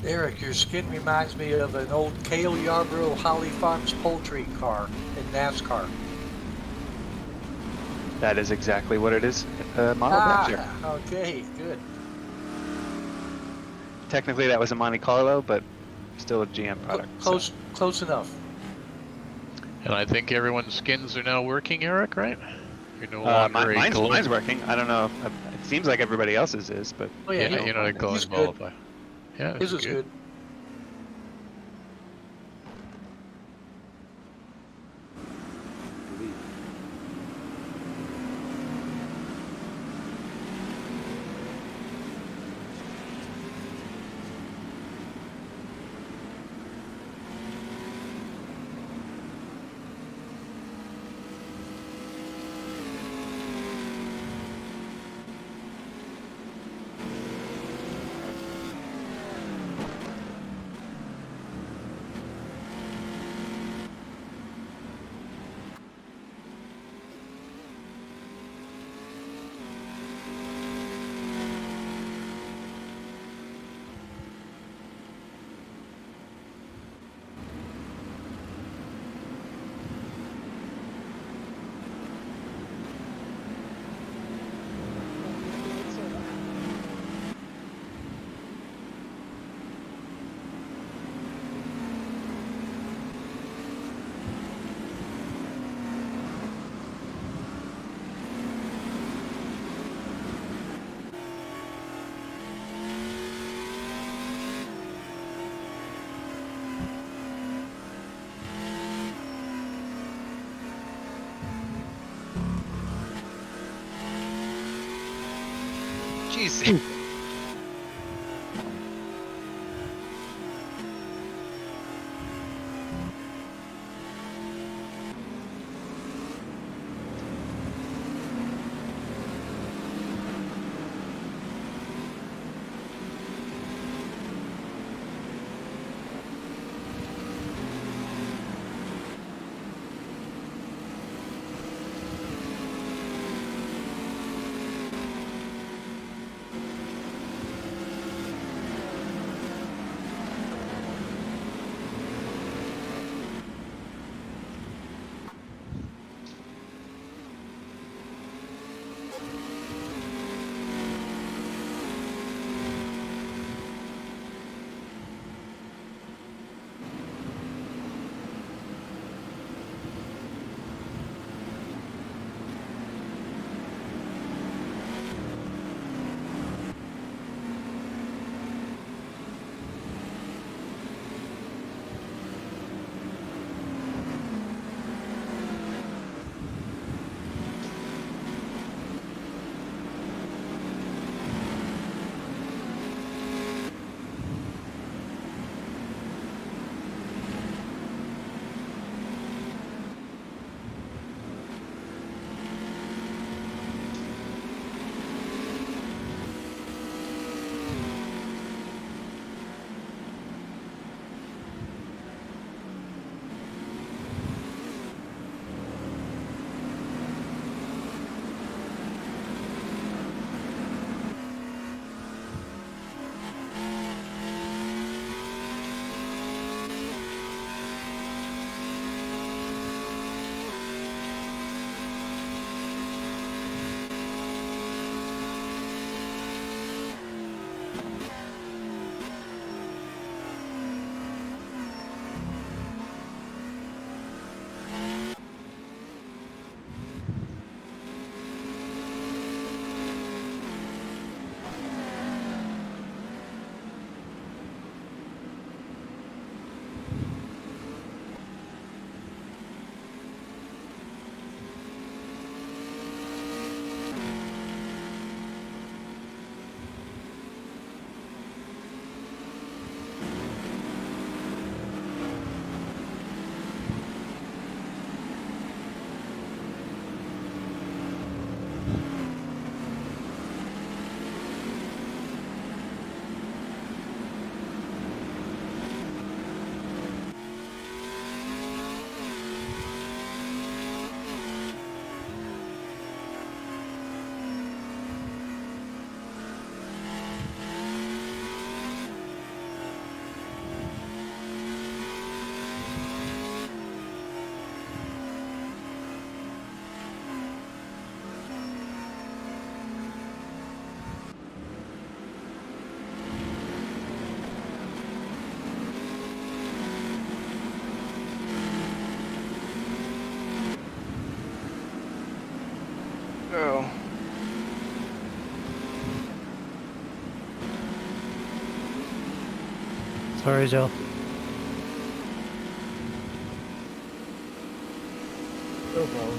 Eric, your skin reminds me of an old Cale Yarborough Holly Farms poultry car in NASCAR. That is exactly what it is. Model Rapture. Okay, good. Technically, that was a Monte Carlo, but still a GM product. Close enough. And I think everyone's skins are now working, Eric, right? You're no longer mine's working. I don't know. It seems like everybody else's is, but Oh yeah, you're not a glowing ball. Yeah, his is good. Jeez. Oh. Sorry, Joe. No problem.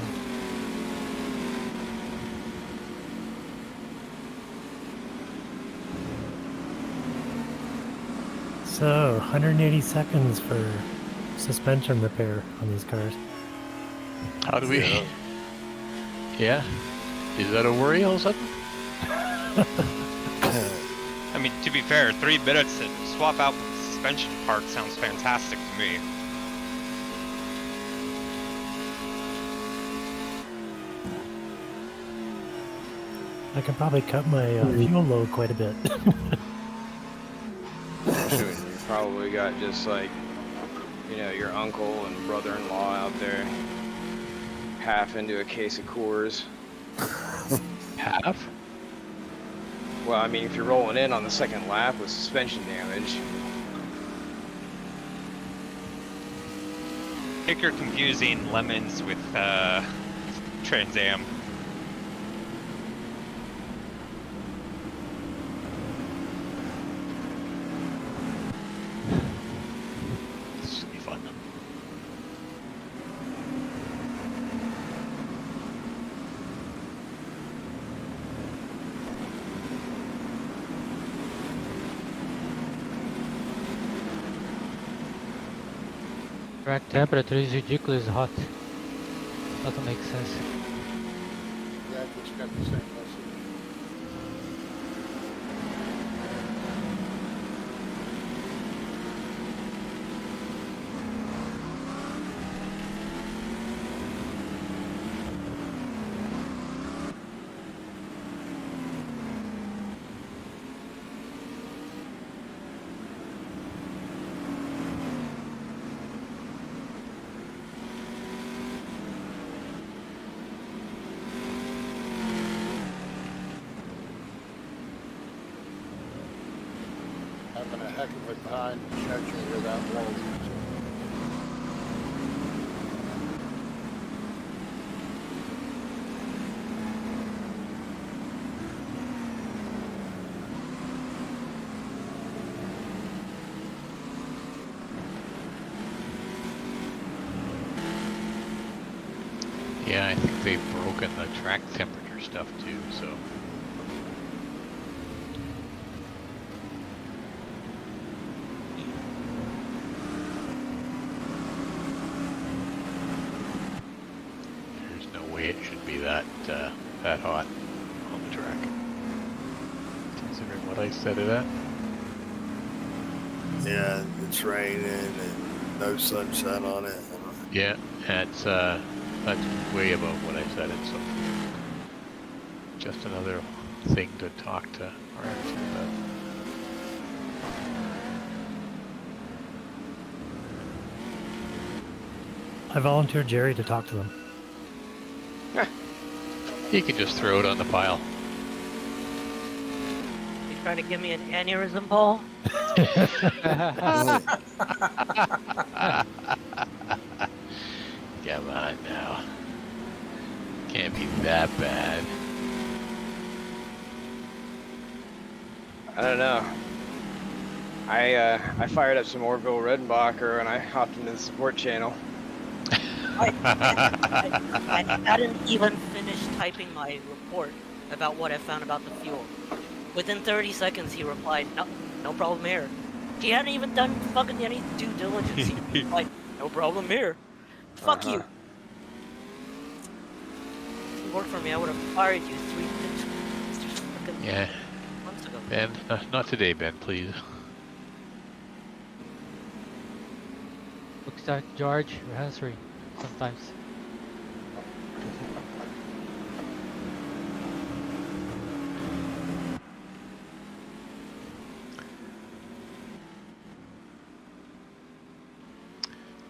So, 180 seconds for suspension repair on these cars. How do we? Yeah. Is that a worry all of a sudden? I mean, to be fair, 3 minutes to swap out the suspension part sounds fantastic to me. I can probably cut my fuel load quite a bit. You probably got just like, you know, your uncle and brother-in-law out there half into a case of Coors. Half? Well, I mean, if you're rolling in on the second lap with suspension damage. I think you're confusing lemons with Trans Am. This should be fun. Track temperature is ridiculously hot. Doesn't make sense. Yeah, I just got the same message. Having a heck of a time judging without walls. Yeah, I think they've broken the track temperature stuff too, so. There's no way it should be that hot on the track. Considering what I set it at. Yeah, it's raining and no sunshine on it. Yeah, that's way above what I set it, so just another thing to talk to RFC about. I volunteered Jerry to talk to them. You can just throw it on the pile. You trying to give me an aneurysm, Paul? Come on now. Can't be that bad. I don't know. I fired up some Orville Redenbacher and I hopped into the support channel. I hadn't even finished typing my report about what I found about the fuel. Within 30 seconds, he replied, no problem here. He hadn't even done fucking any due diligence. He replied, no problem here. Fuck you. If you worked for me, I would have fired you 3 months ago. Ben, not today, Ben, please. Looks like George, you're answering sometimes.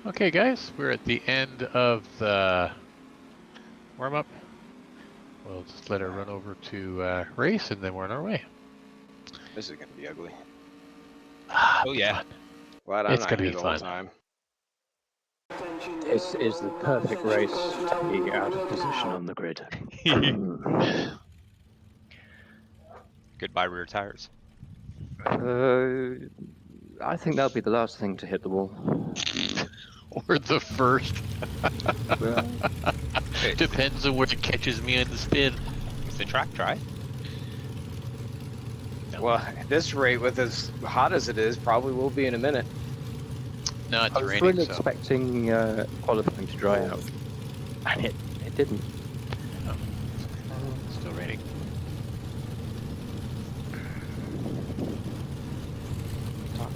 Okay, guys, we're at the end of the warm-up. We'll just let her run over to race, and then we're on our way. This is gonna be ugly. Oh yeah, Glad I'm it's not gonna be here the whole fun. time. This is the perfect race to be out of position on the grid. Goodbye rear tires. I think that'll be the last thing to hit the wall. Or the first. Well, depends on where it catches me on the spin. Is the track dry? Well, at this rate, with as hot as it is, probably will be in a minute. No, it's I was raining. really so. expecting qualifying to dry out, and it didn't. Oh. Still raining. Oh,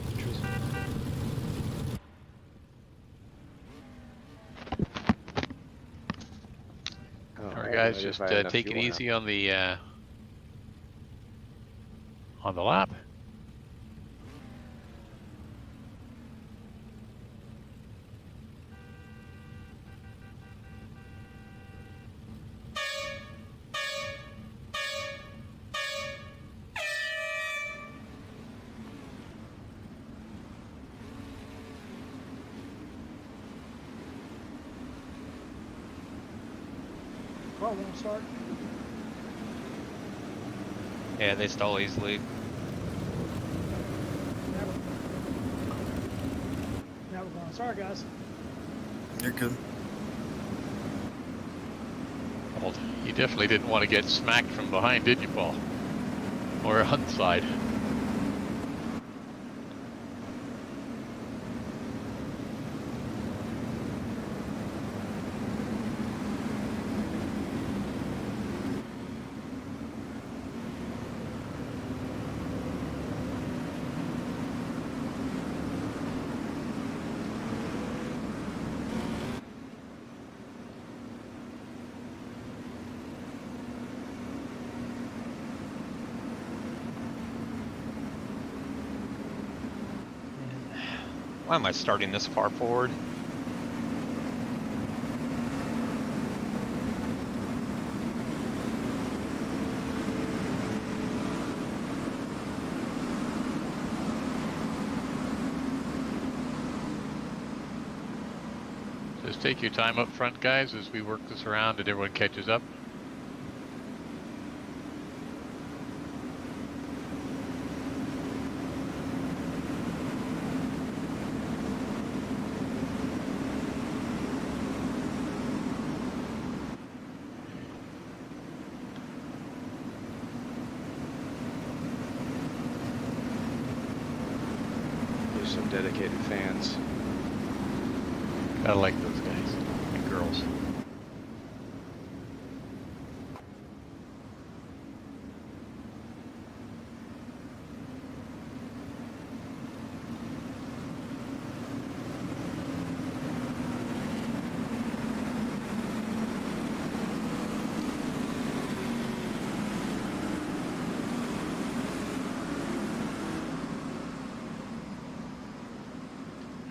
All right, guys, just take it easy on the lap. Car won't start. Yeah, they stall easily. Now we're going. Sorry, guys. You're good. Well, you definitely didn't want to get smacked from behind, did you, Paul? Or a hunt side. Why am I starting this far forward? Just take your time up front, guys, as we work this around and everyone catches up. There's some dedicated fans. I like those guys and girls.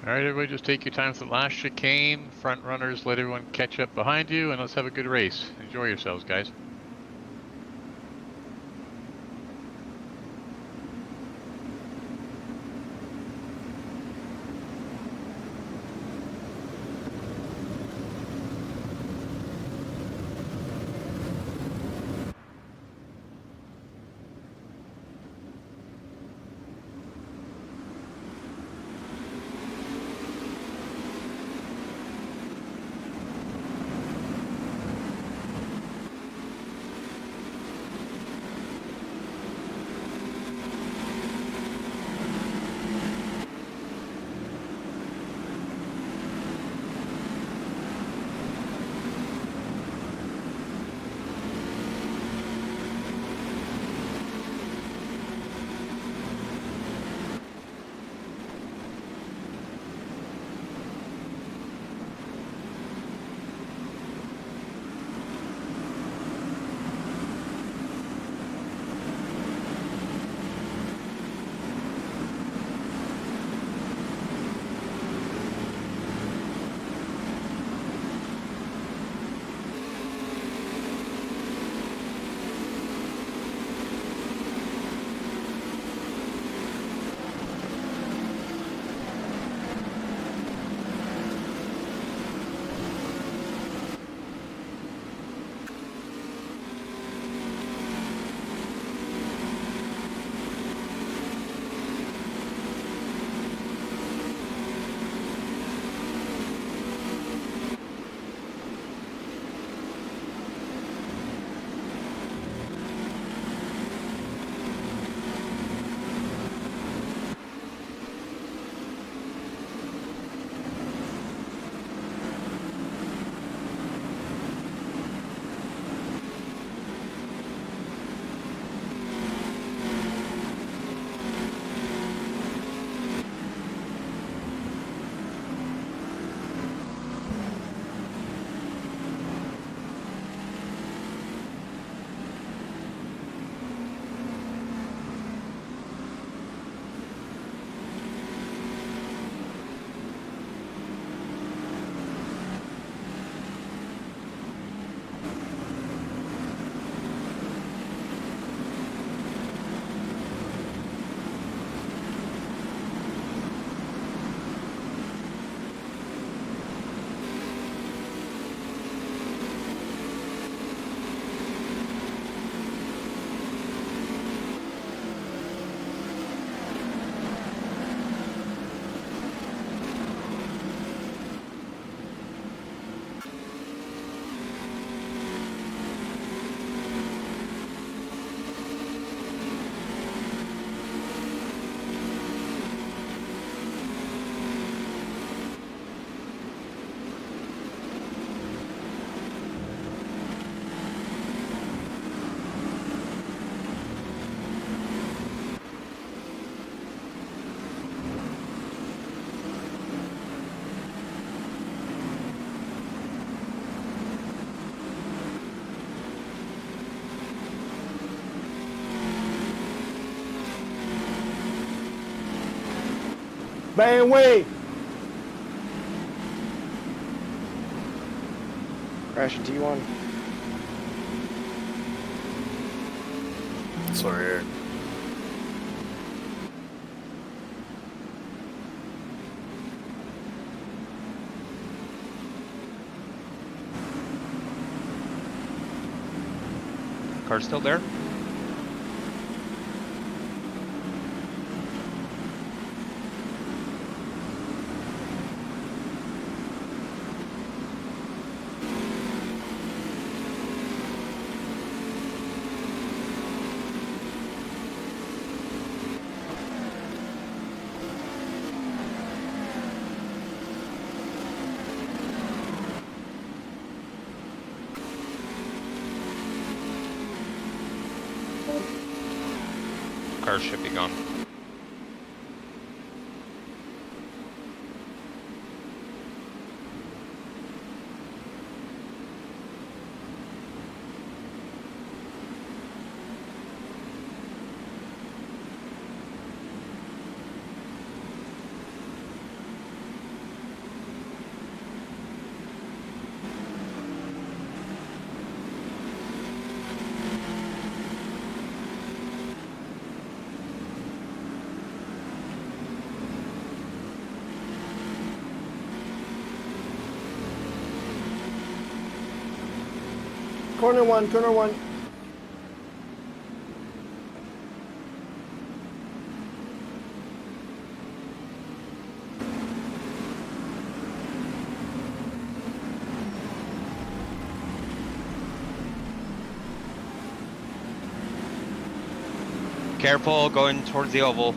All right, everybody, just take your time for the last chicane. Front runners, let everyone catch up behind you, and let's have a good race. Enjoy yourselves, guys. Ben, wait! Crash into you on. Sorry, Eric. Car still there? Car should be gone. Corner one, corner one. Careful going towards the oval.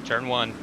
Turn 1.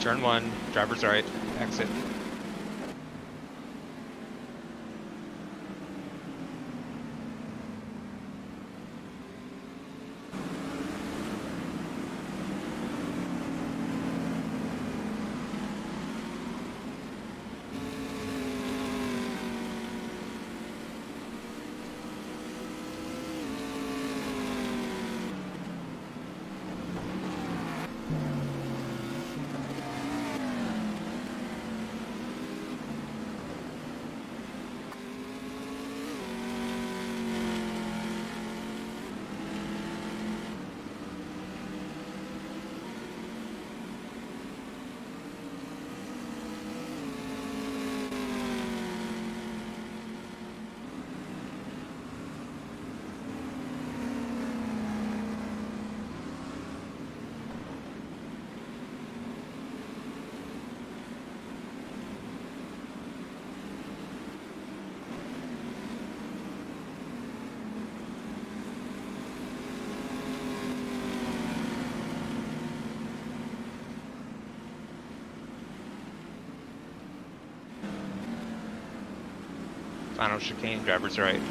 Turn 1, driver's right, exit. Final chicane, driver's right.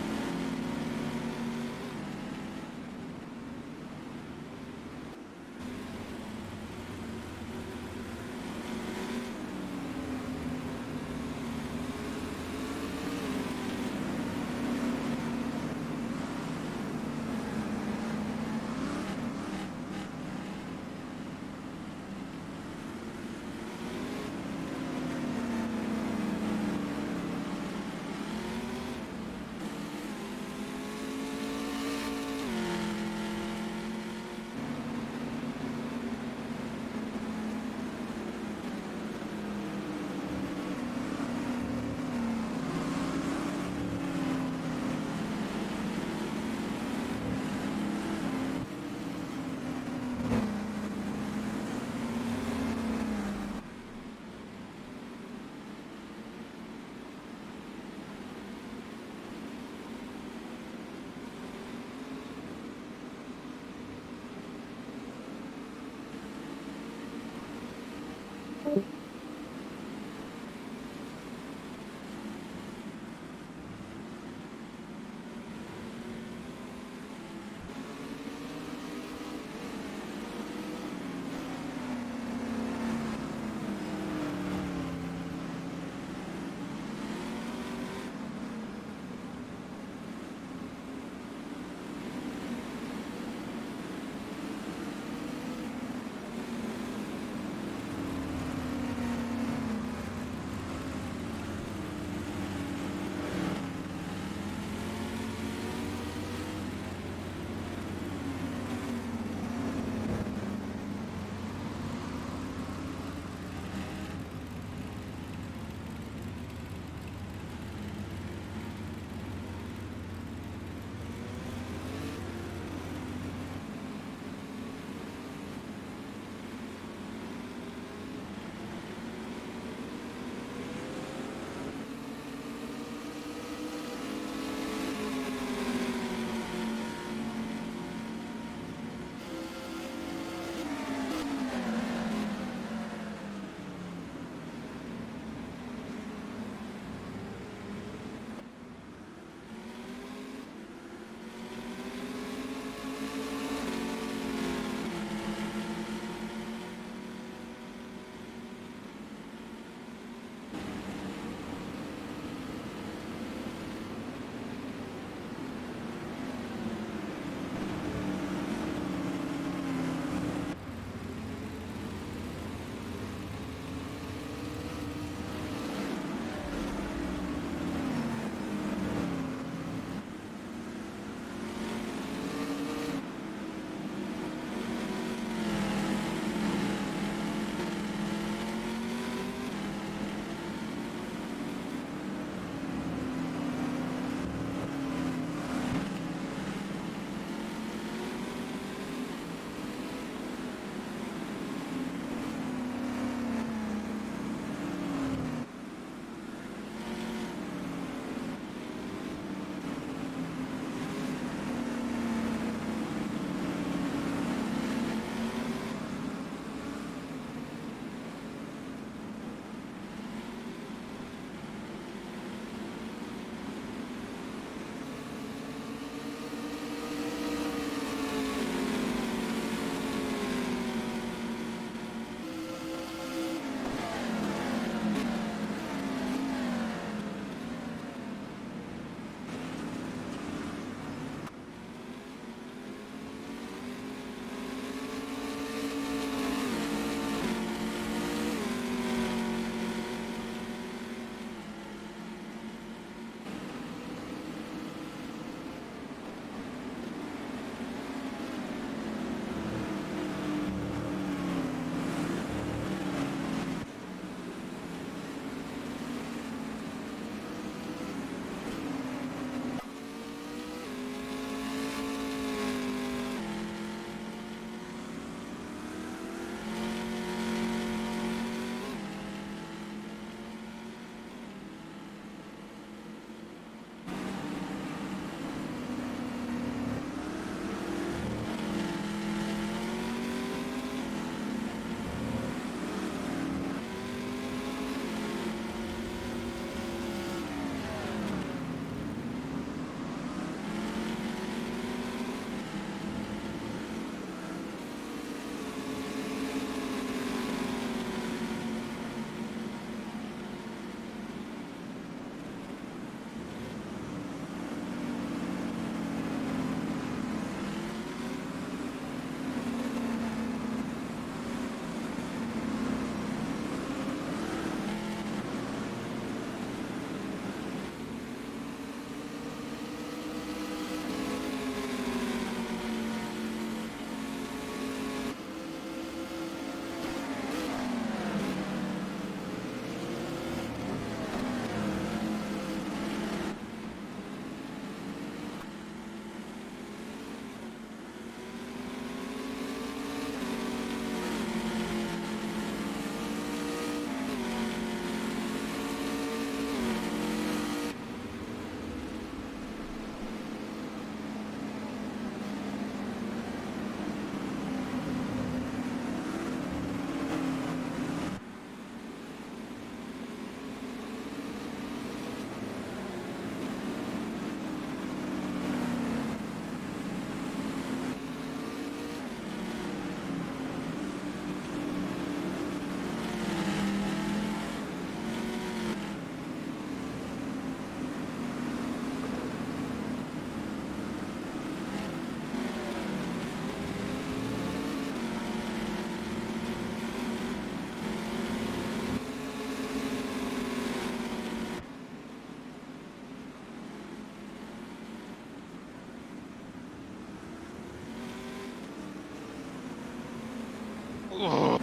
Ugh.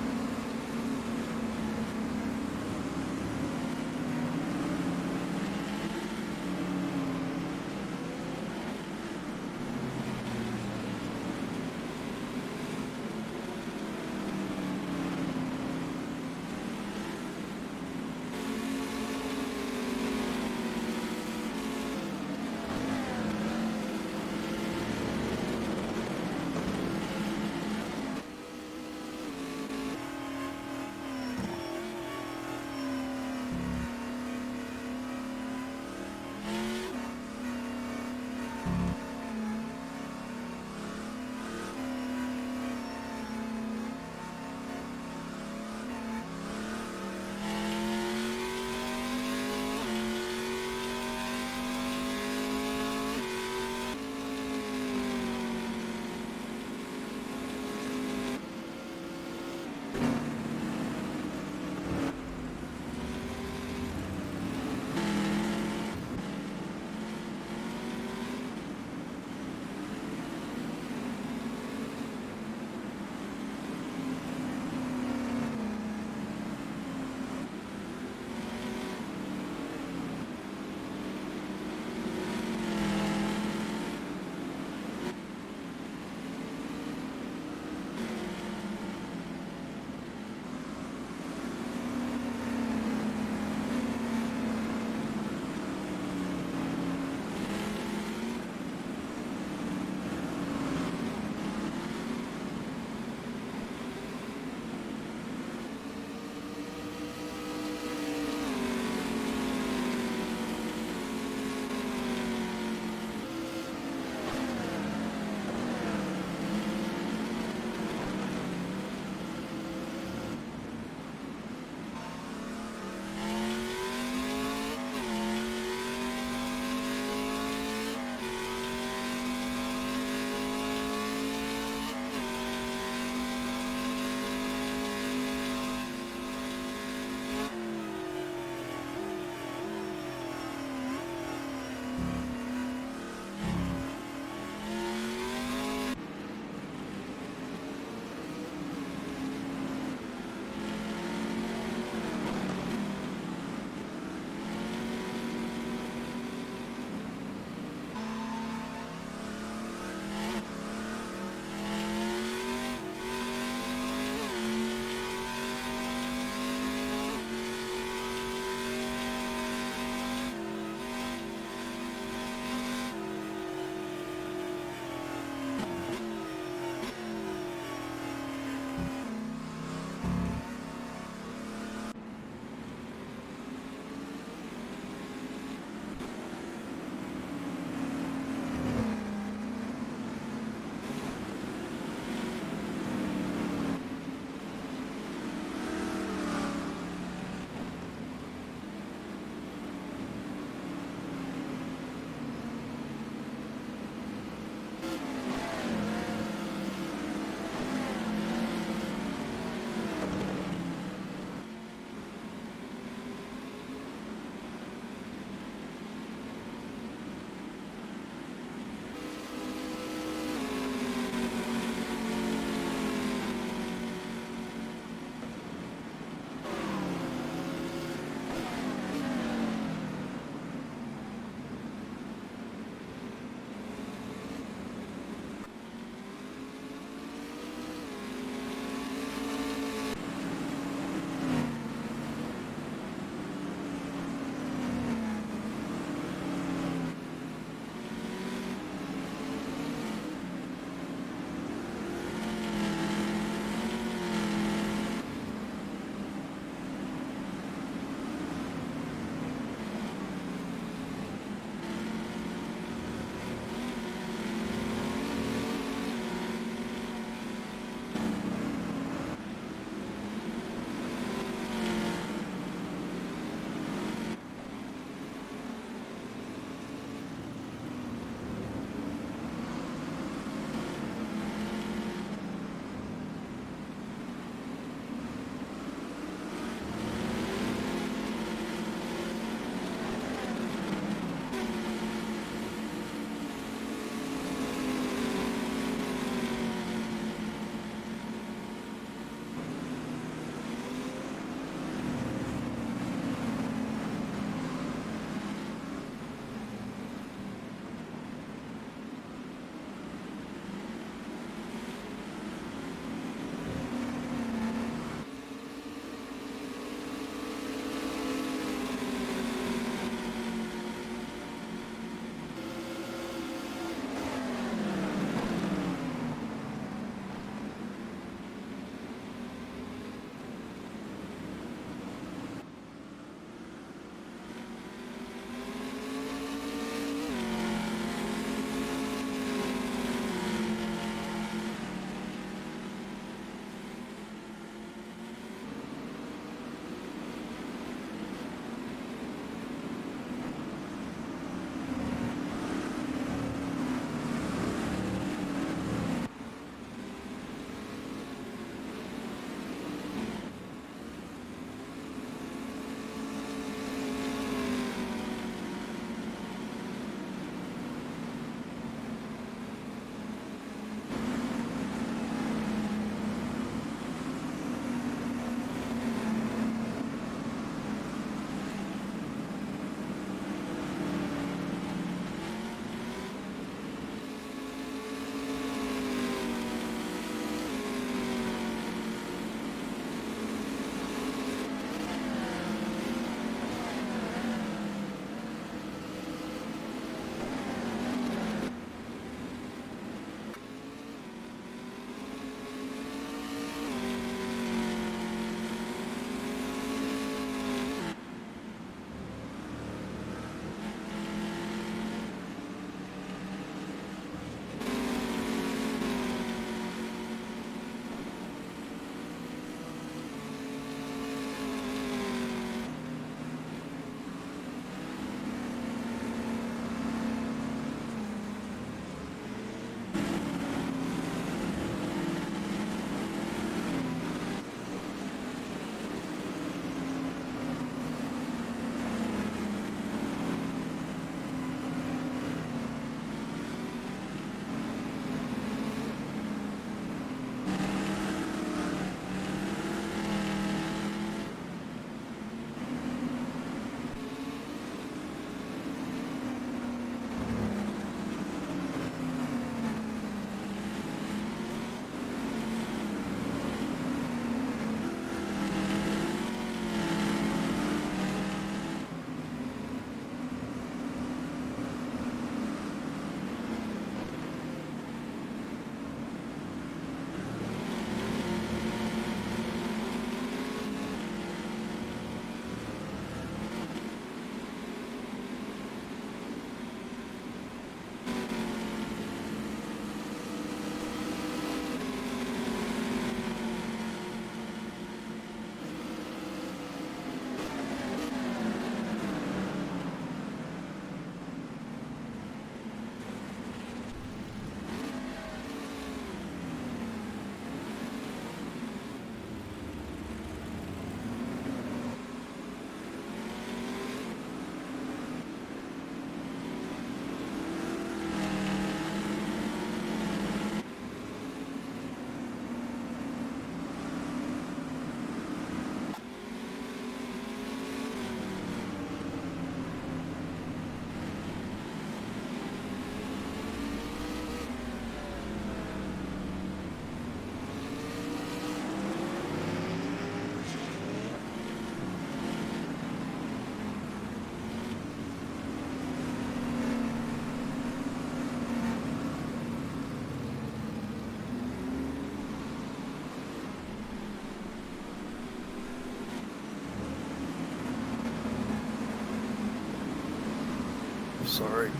Sorry.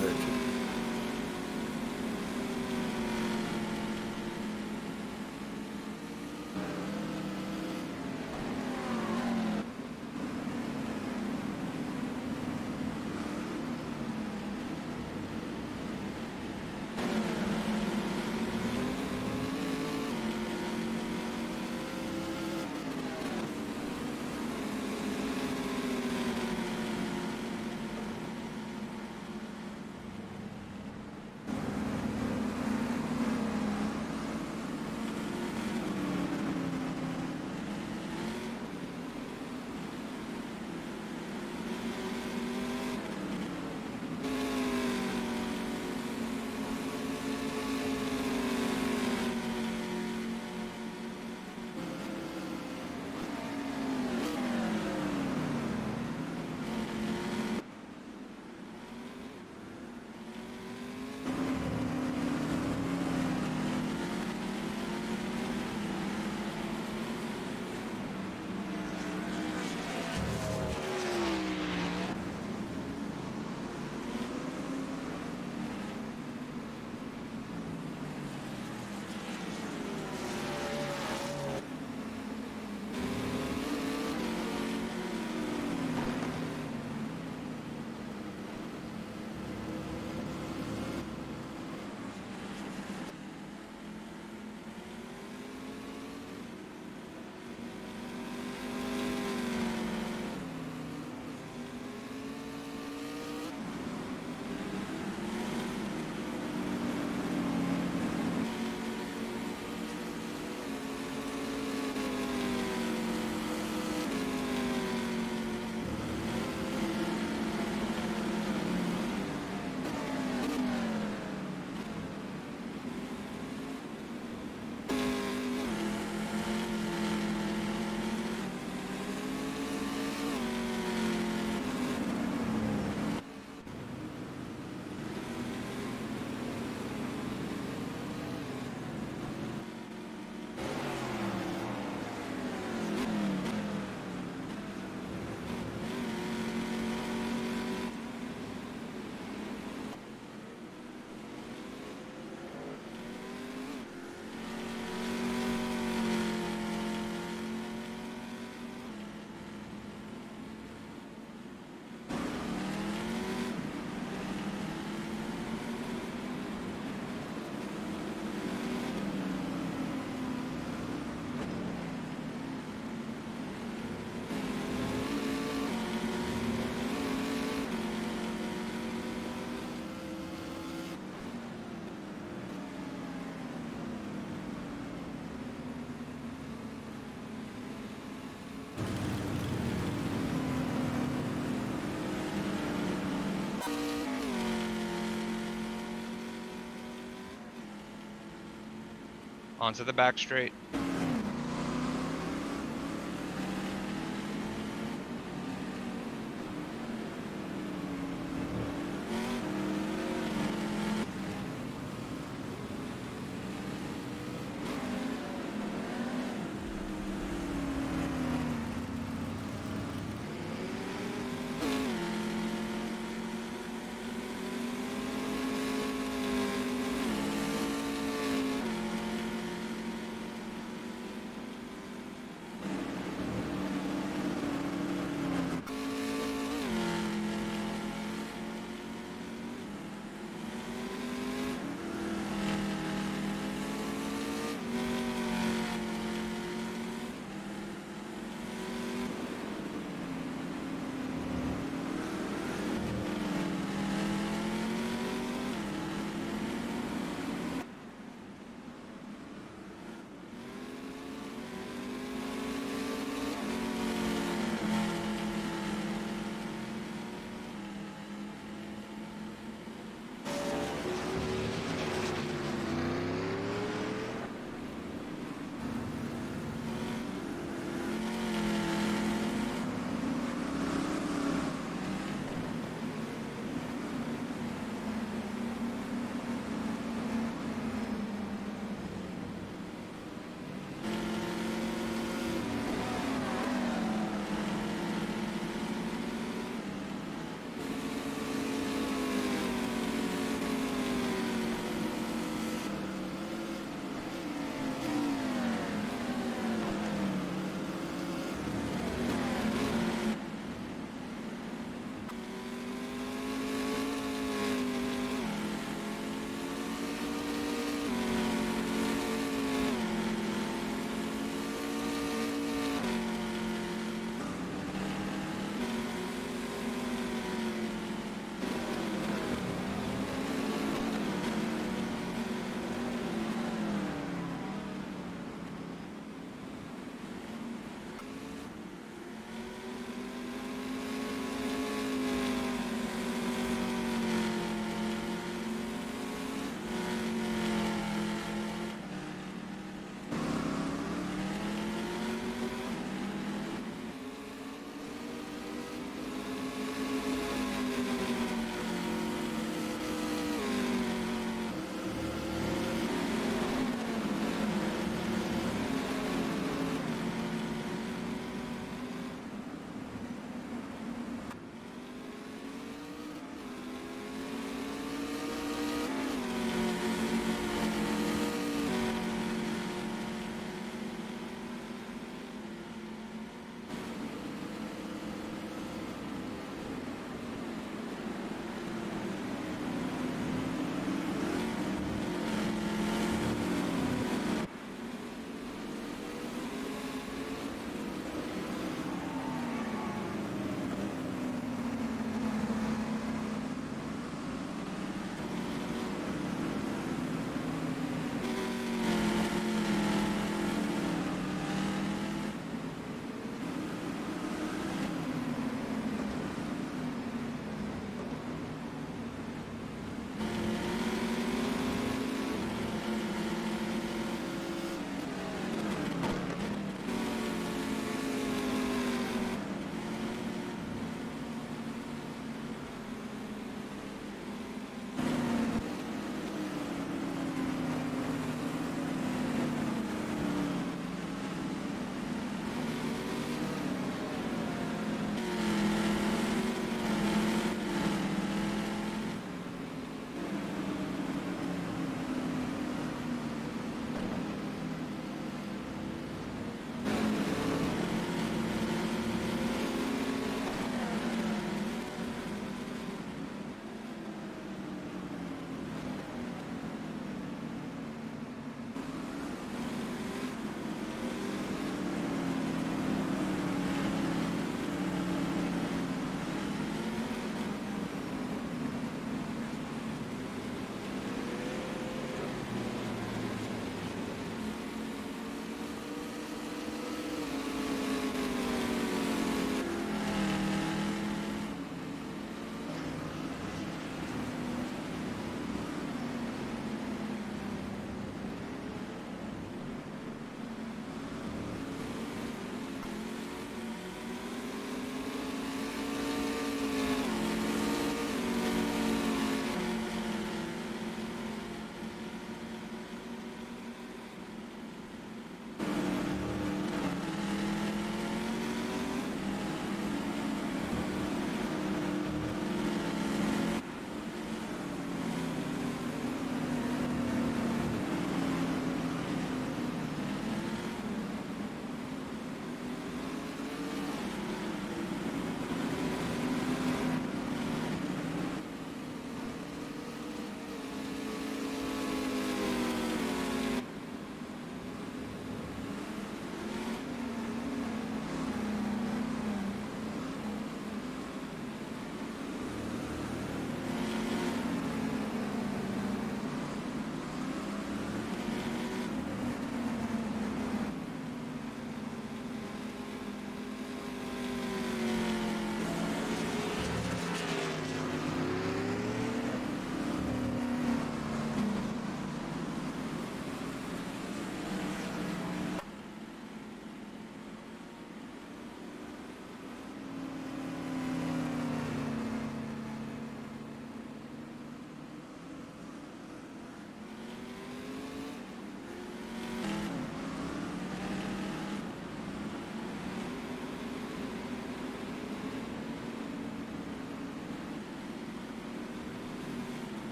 Good. Onto the back straight.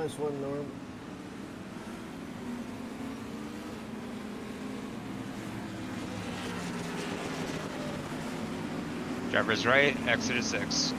Nice one, Norm. Driver's right, exit is 6.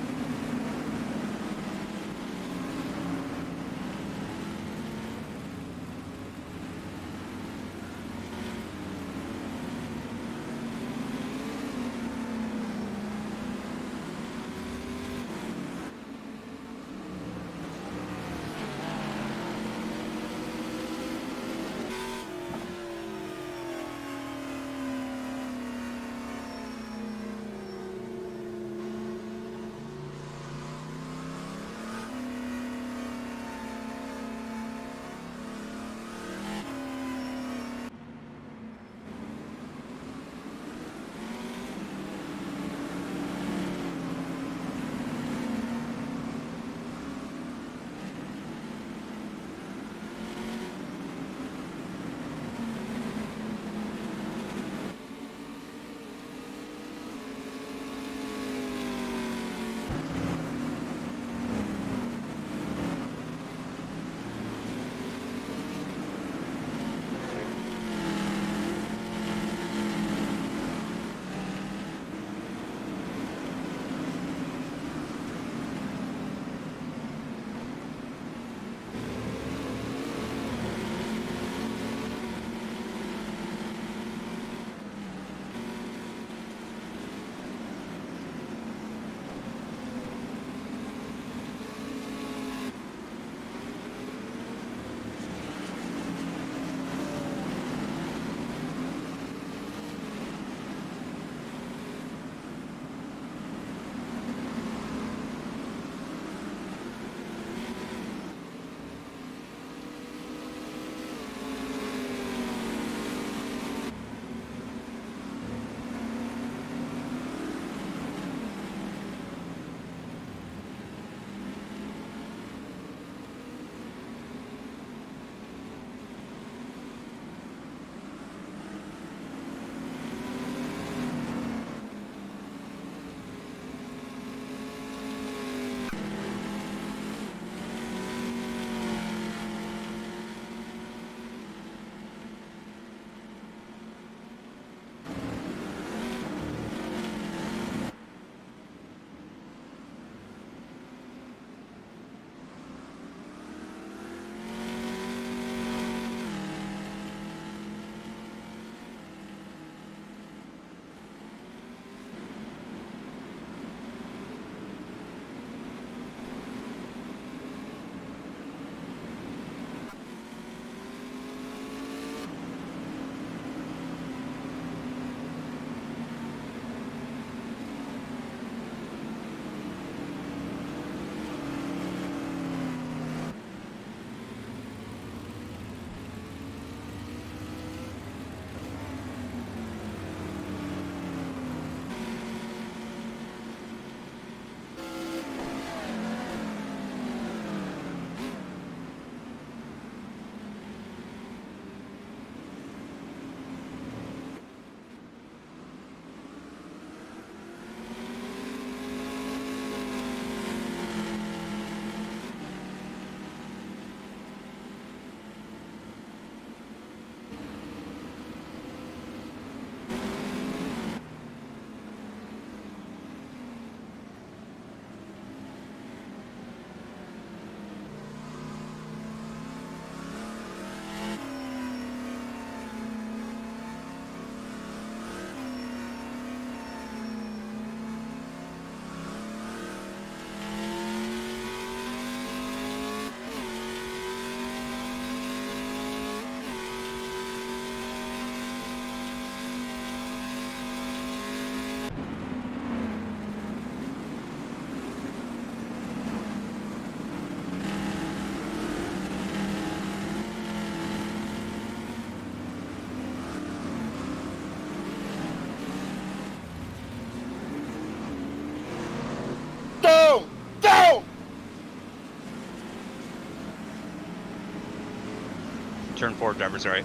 Turn 4, driver's right.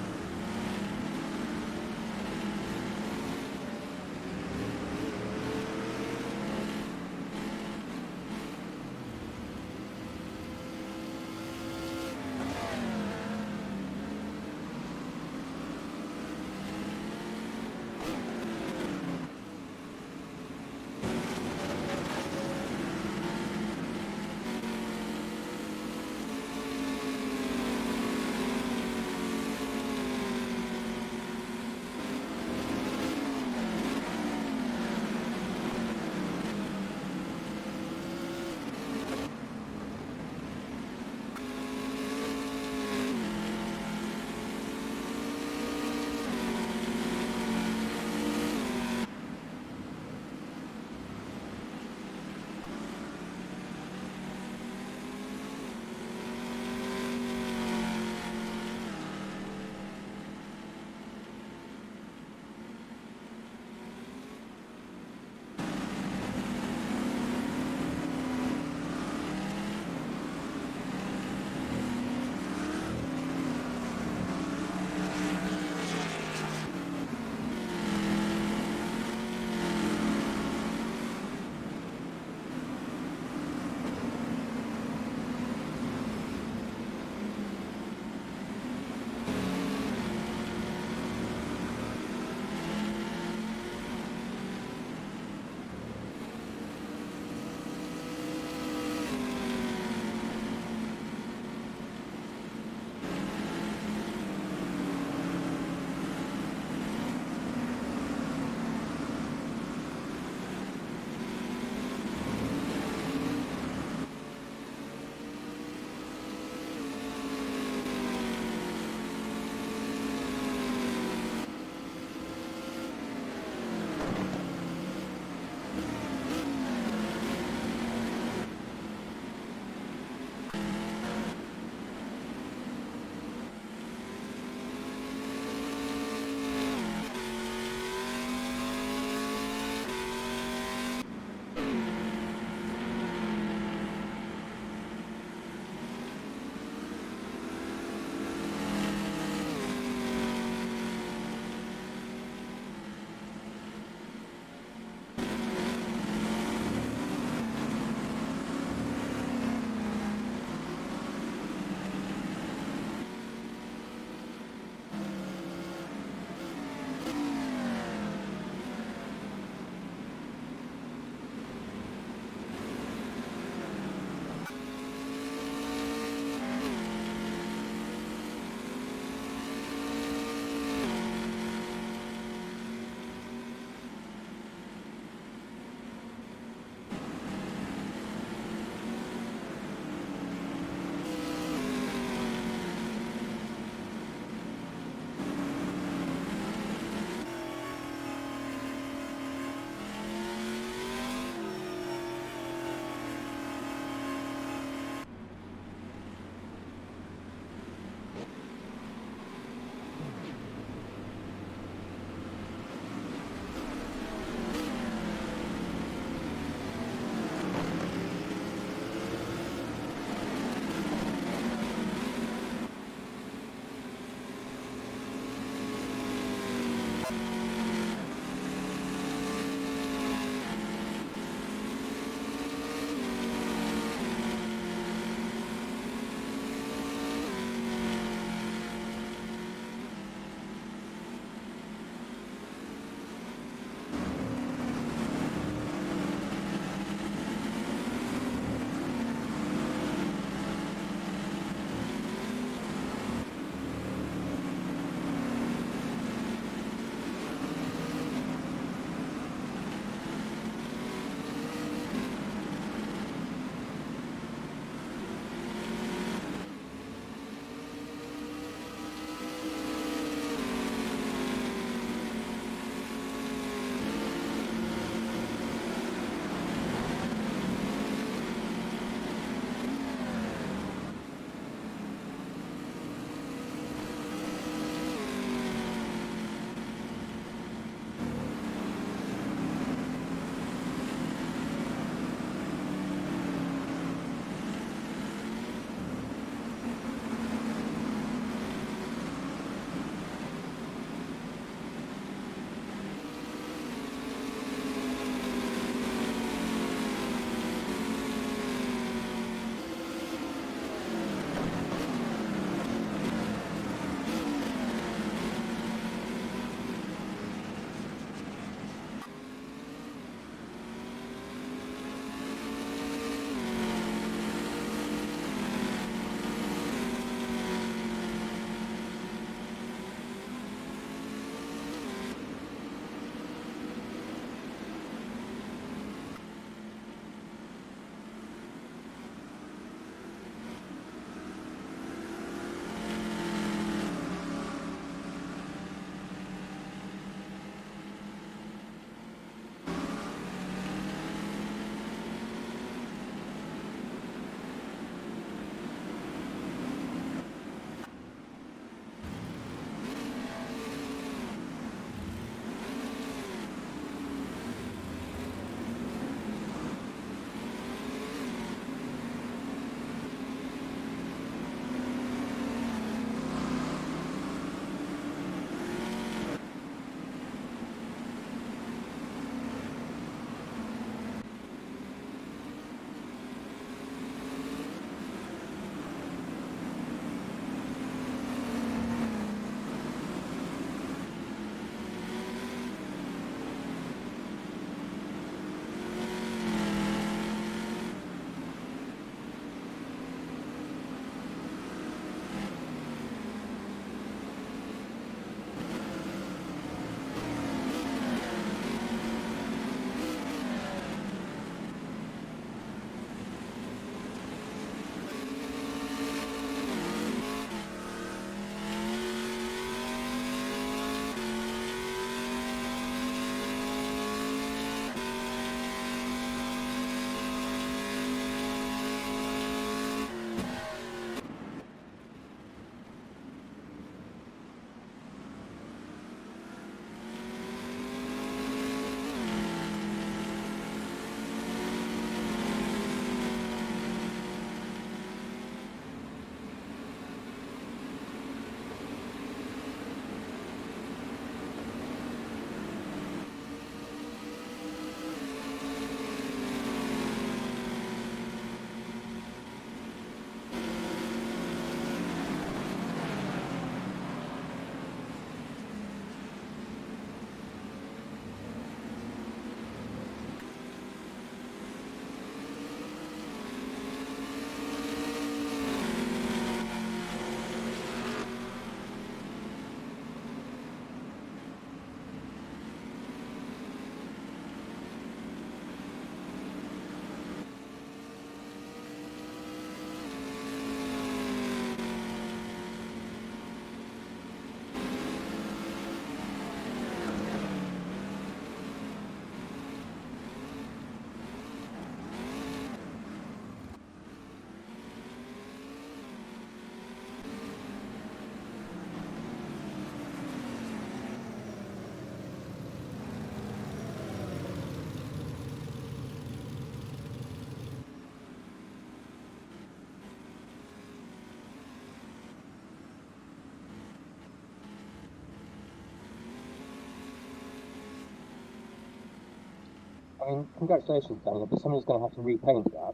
I mean, congratulations, Daniel, but somebody's going to have to repaint that.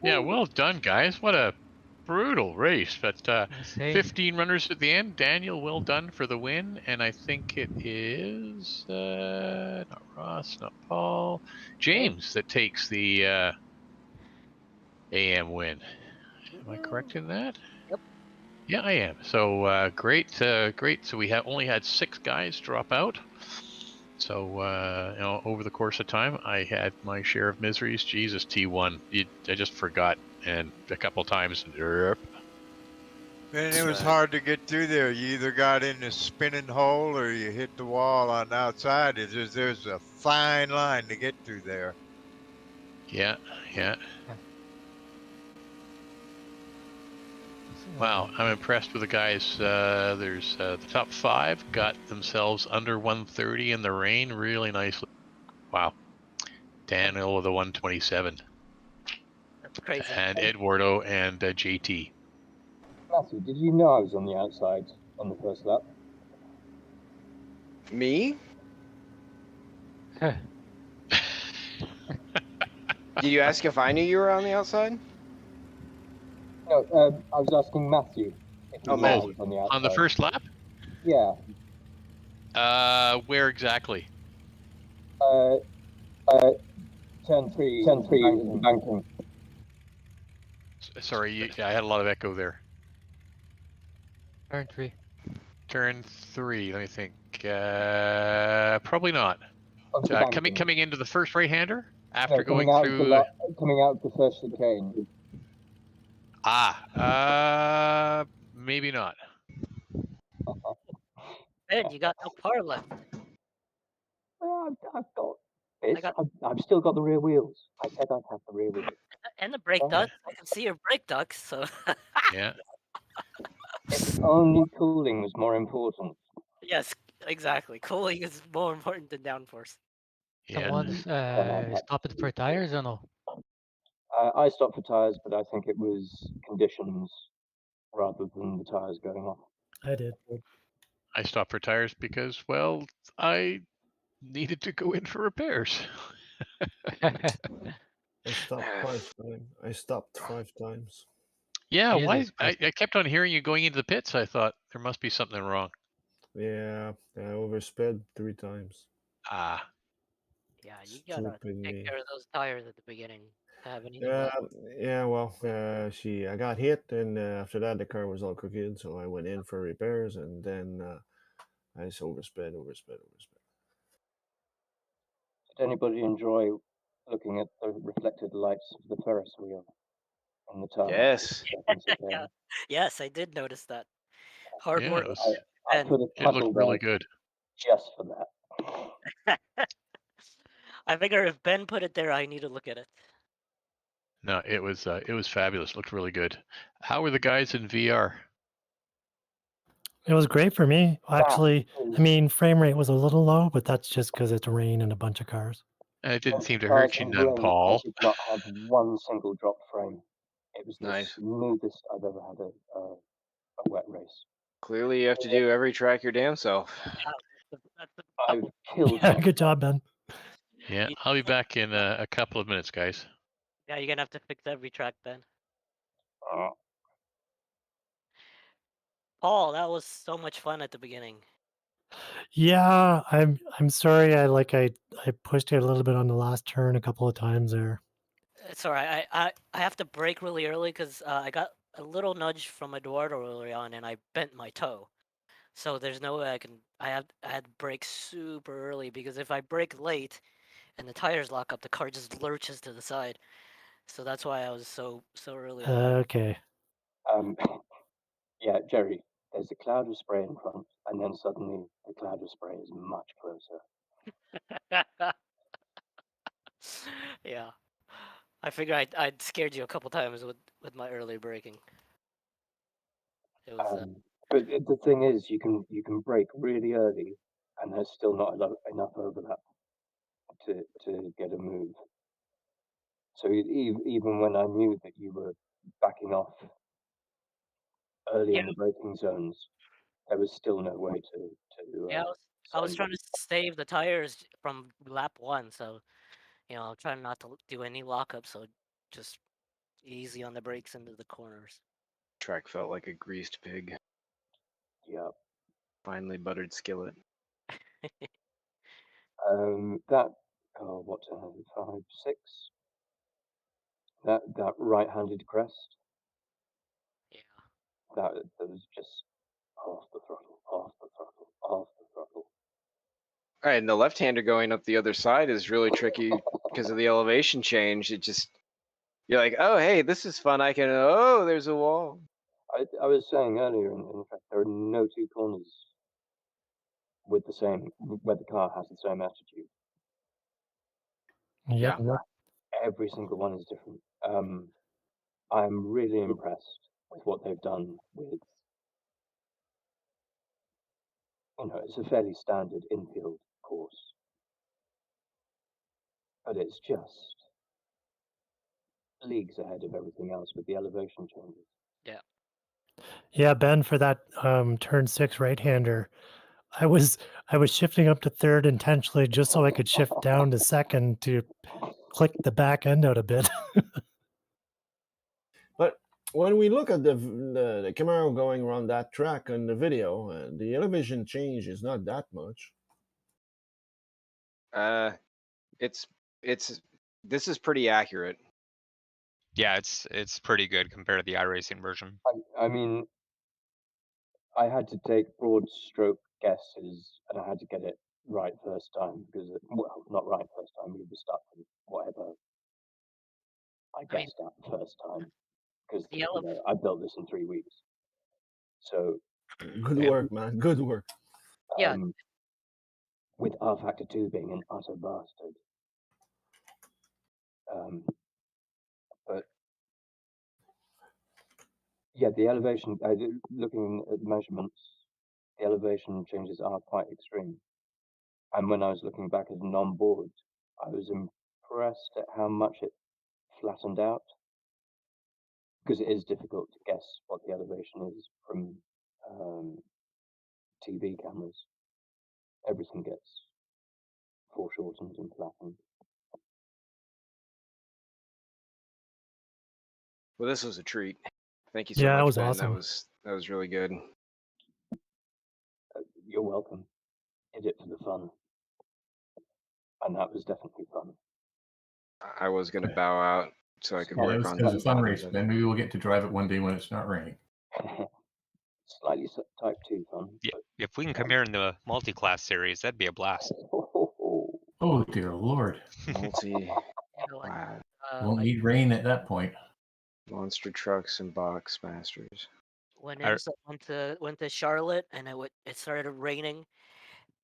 Yeah, well done, guys. What a brutal race. But 15 runners at the end. Daniel, well done for the win. And I think it is not Ross, not Paul, James that takes the AM win. Am I correct in that? Yep. Yeah, I am. So great, great. So we have only had 6 guys drop out. So over the course of time, I had my share of miseries. Jesus, T1, I just forgot, and a couple times. And it was hard to get through there. You either got in the spinning hole or you hit the wall on the outside. There's a fine line to get through there. Yeah. Wow, I'm impressed with the guys. There's the top 5 got themselves under 130 in the rain really nicely. Wow. Daniel with a 127. That's crazy. And Eduardo and JT. Matthew, did you know I was on the outside on the first lap? Me? Did you ask if I knew you were on the outside? No, I was asking Matthew. Oh, Matthew on the outside. On the first lap? Yeah. Where exactly? Turn 3, banking. Sorry, I had a lot of echo there. Turn 3. Turn 3. Let me think. Probably not. Coming into the first right-hander after going through. Coming out the first chicane. Maybe not. Ben, you got no power left. I've got this. I've still got the rear wheels. I said I'd have the rear wheels. And the brake ducts. I can see your brake ducts, so. Yeah. If only cooling was more important. Yes, exactly. Cooling is more important than downforce. Someone's stopping for tires or no? I stopped for tires, but I think it was conditions rather than the tires going off. I did. I stopped for tires because, well, I needed to go in for repairs. I stopped 5 times. Yeah, why? I kept on hearing you going into the pits. I thought there must be something wrong. Yeah, I oversped 3 times. Ah. Yeah, you gotta take care of those tires at the beginning to have any. Yeah. Well, I got hit, and after that the car was all crooked, so I went in for repairs, and then I just oversped. Did anybody enjoy looking at the reflected lights of the Ferris wheel on the tarmac? Yes. Yeah. Yes, I did notice that. Hard Yeah, work. I put a it looked really down good. just for that. I figure if Ben put it there, I need to look at it. No, it was fabulous. Looked really good. How were the guys in VR? It was great for me. Actually, I mean, frame rate was a little low, but that's just because it's rain and a bunch of cars. And it didn't seem to hurt you none, Paul. I did not have one single drop frame. It was the Nice. smoothest I've ever had a wet race. Clearly, you have to do every track your damn self. I've killed. Yeah, good job, Ben. Yeah, I'll be back in a couple of minutes, guys. Yeah, you're gonna have to fix every track, Ben. Paul, that was so much fun at the beginning. Yeah, I'm sorry. I pushed it a little bit on the last turn a couple of times there. It's all right. I have to brake really early because I got a little nudge from Eduardo early on, and I bent my toe. So there's no way I can. I had to brake super early because if I brake late, and the tires lock up, the car just lurches to the side. So that's why I was so early. Okay. Yeah, Jerry. There's a cloud of spray in front, and then suddenly the cloud of spray is much closer. Yeah, I figure I'd scared you a couple times with my early braking. It was. But the thing is, you can brake really early, and there's still not enough overlap to get a move. So even when I knew that you were backing off early in the braking zones, there was still no way to I was trying to save the tires from lap 1, so I'm trying not to do any lockup, so just easy on the brakes into the corners. Track felt like a greased pig. Yeah. Finely buttered skillet. That, oh, what, 5, 6? That right-handed crest. Yeah. That was just off the throttle, off the throttle, off the throttle. All right, and the left-hander going up the other side is really tricky because of the elevation change. It just, you're like, oh, hey, this is fun. Oh, there's a wall. I was saying earlier, in fact, there are no two corners with the same, where the car has the same attitude. Yep. Yeah. Every single one is different. I'm really impressed with what they've done with, it's a fairly standard infield course, but it's just leagues ahead of everything else with the elevation changes. Yeah. Yeah, Ben, for that turn 6 right-hander, I was shifting up to third intentionally just so I could shift down to second to click the back end out a bit. But when we look at the Camaro going around that track on the video, the elevation change is not that much. This is pretty accurate. Yeah, it's pretty good compared to the iRacing version. I mean, I had to take broad stroke guesses, and I had to get it right first time because, well, not right first time. We were stuck with whatever I guessed at first time because I built this in 3 weeks. So good work, man. Good work. Yeah. With rFactor 2 being an utter bastard. But yeah, the elevation, looking at the measurements, the elevation changes are quite extreme. And when I was looking back as an on-board, I was impressed at how much it flattened out. Because it is difficult to guess what the elevation is from TV cameras. Everything gets foreshortened and flattened. Well, this was a treat. Thank you so Yeah, much, that was Ben. awesome. That was really good. You're welcome. Did it for the fun. And that was definitely fun. I was going to bow out so I could Yeah, work it on was a fun it, race, but- Ben. Maybe we'll get to drive it one day when it's not raining. Slightly type 2 fun. Yeah, if we can come here in the multi-class series, that'd be a blast. Oh dear Lord! Wow. Won't need rain at that point. Monster trucks and box masters. When Enzo went to Charlotte and it started raining,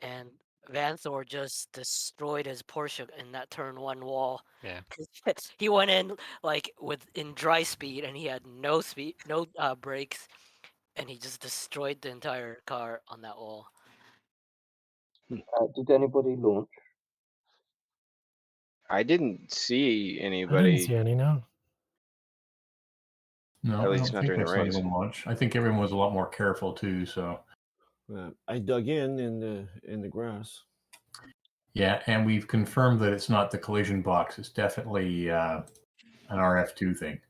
and Vanthor just destroyed his Porsche in that turn 1 wall. Yeah. He went in in dry speed and he had no speed, no brakes, and he just destroyed the entire car on that wall. Did anybody launch? I didn't see I anybody. didn't see any, no. No, At I least don't not think during I the saw race. anyone launch. I think everyone was a lot more careful too. So I dug in the grass. yeah, and we've confirmed that it's not the collision box. It's definitely an RF2 thing.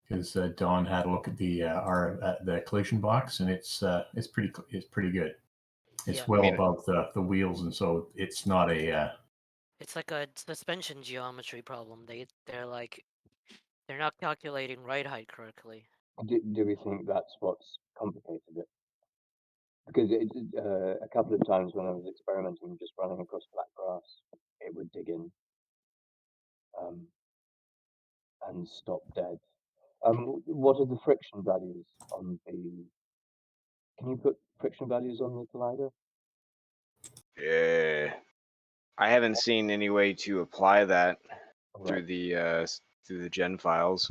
Because Don had a look at the collision box, and it's pretty good. It's well above the wheels, and so it's not a. It's like a suspension geometry problem. They're not calculating ride height correctly. Do we think that's what's complicated it? Because a couple of times when I was experimenting, just running across flat grass, it would dig in and stop dead. What are the friction values on the? Can you put friction values on the collider? Yeah, I haven't seen any way to apply that through the gen files.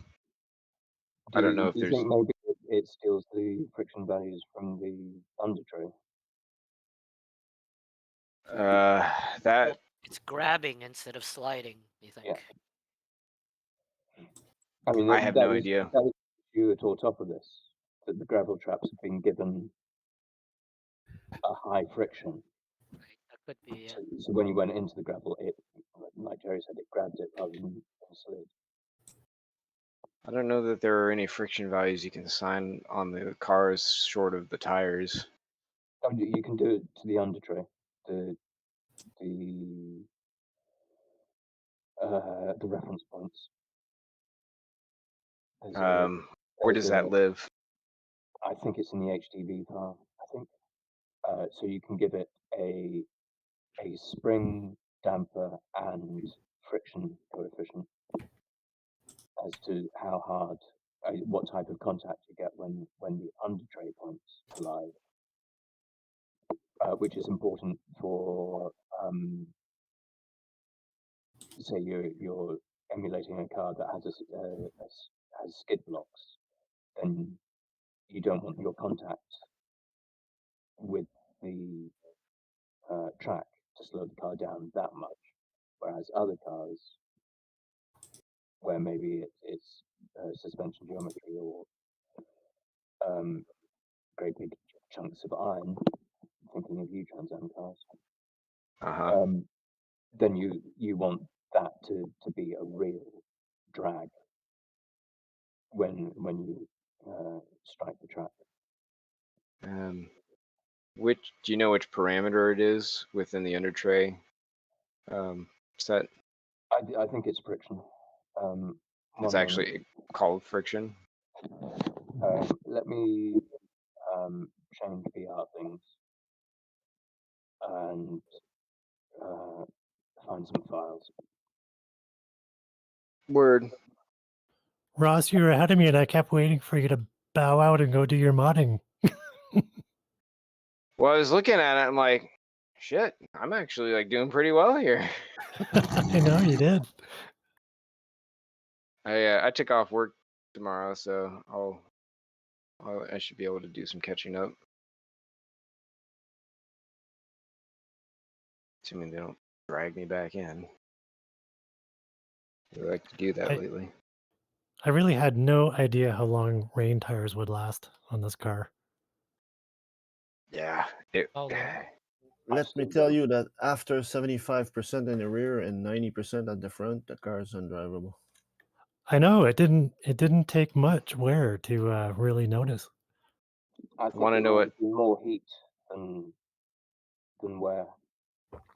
I don't know if there's. Do you think maybe it steals the friction values from the under tray? That it's grabbing instead of sliding. You think? Yeah. I mean, I have no idea. That was you at all top of this, that the gravel traps have been given a high friction. Could be, yeah. So when you went into the gravel, it, like Jerry said, it grabbed it rather than slid. I don't know that there are any friction values you can assign on the cars short of the tires. Oh, you can do it to the under tray, the reference points. Where does that live? I think it's in the HDV file. I think so. You can give it a spring, damper, and friction coefficient as to how hard, what type of contact you get when the under tray points collide, which is important for say you're emulating a car that has has skid blocks, then you don't want your contact with the track to slow the car down that much. Whereas other cars, where maybe it's suspension geometry or great big chunks of iron, thinking of you Trans Am cars, then you want that to be a real drag when you strike the track. Do you know which parameter it is within the under tray set? I think it's friction. It's actually called friction. Let me change VR things and find some files. Word. Ross, you were ahead of me, and I kept waiting for you to bow out and go do your modding. Well, I was looking at it, I'm like, shit, I'm actually like doing pretty well here. I know you did. I took off work tomorrow, so I should be able to do some catching up. Assuming they don't drag me back in. They like to do that lately. I really had no idea how long rain tires would last on this car. Yeah. Let me tell you that after 75% in the rear and 90% at the front, the car is undrivable. I know it didn't take much wear to really notice. I want to know what more heat than wear.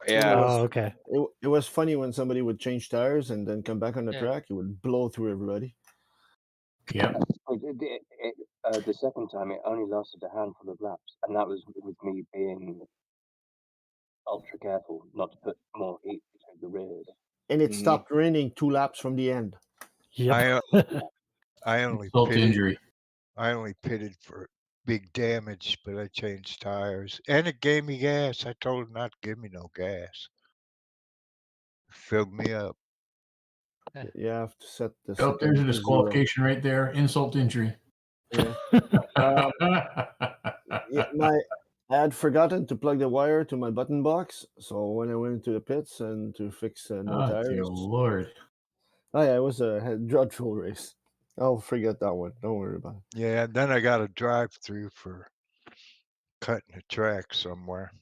Yeah. Oh, okay. It was funny when somebody would change tires and then come back on the track, it would blow through everybody. Yeah. The second time, it only lasted a handful of laps, and that was with me being ultra careful not to put more heat between the rears. And it stopped raining 2 laps from the end. I only Insult to pitted. injury. I only pitted for big damage, but I changed tires, and it gave me gas. I told it not to give me no gas. Filled me up. You have to set the Oh, there's a setting to 0. disqualification right there. Insult to injury. Yeah. I had forgotten to plug the wire to my button box, so when I went into the pits and to fix no tires. Dear Lord. Oh yeah, it was a dreadful race. I'll forget that one. Don't worry about it. Yeah, and then I got a drive-through for cutting a track somewhere.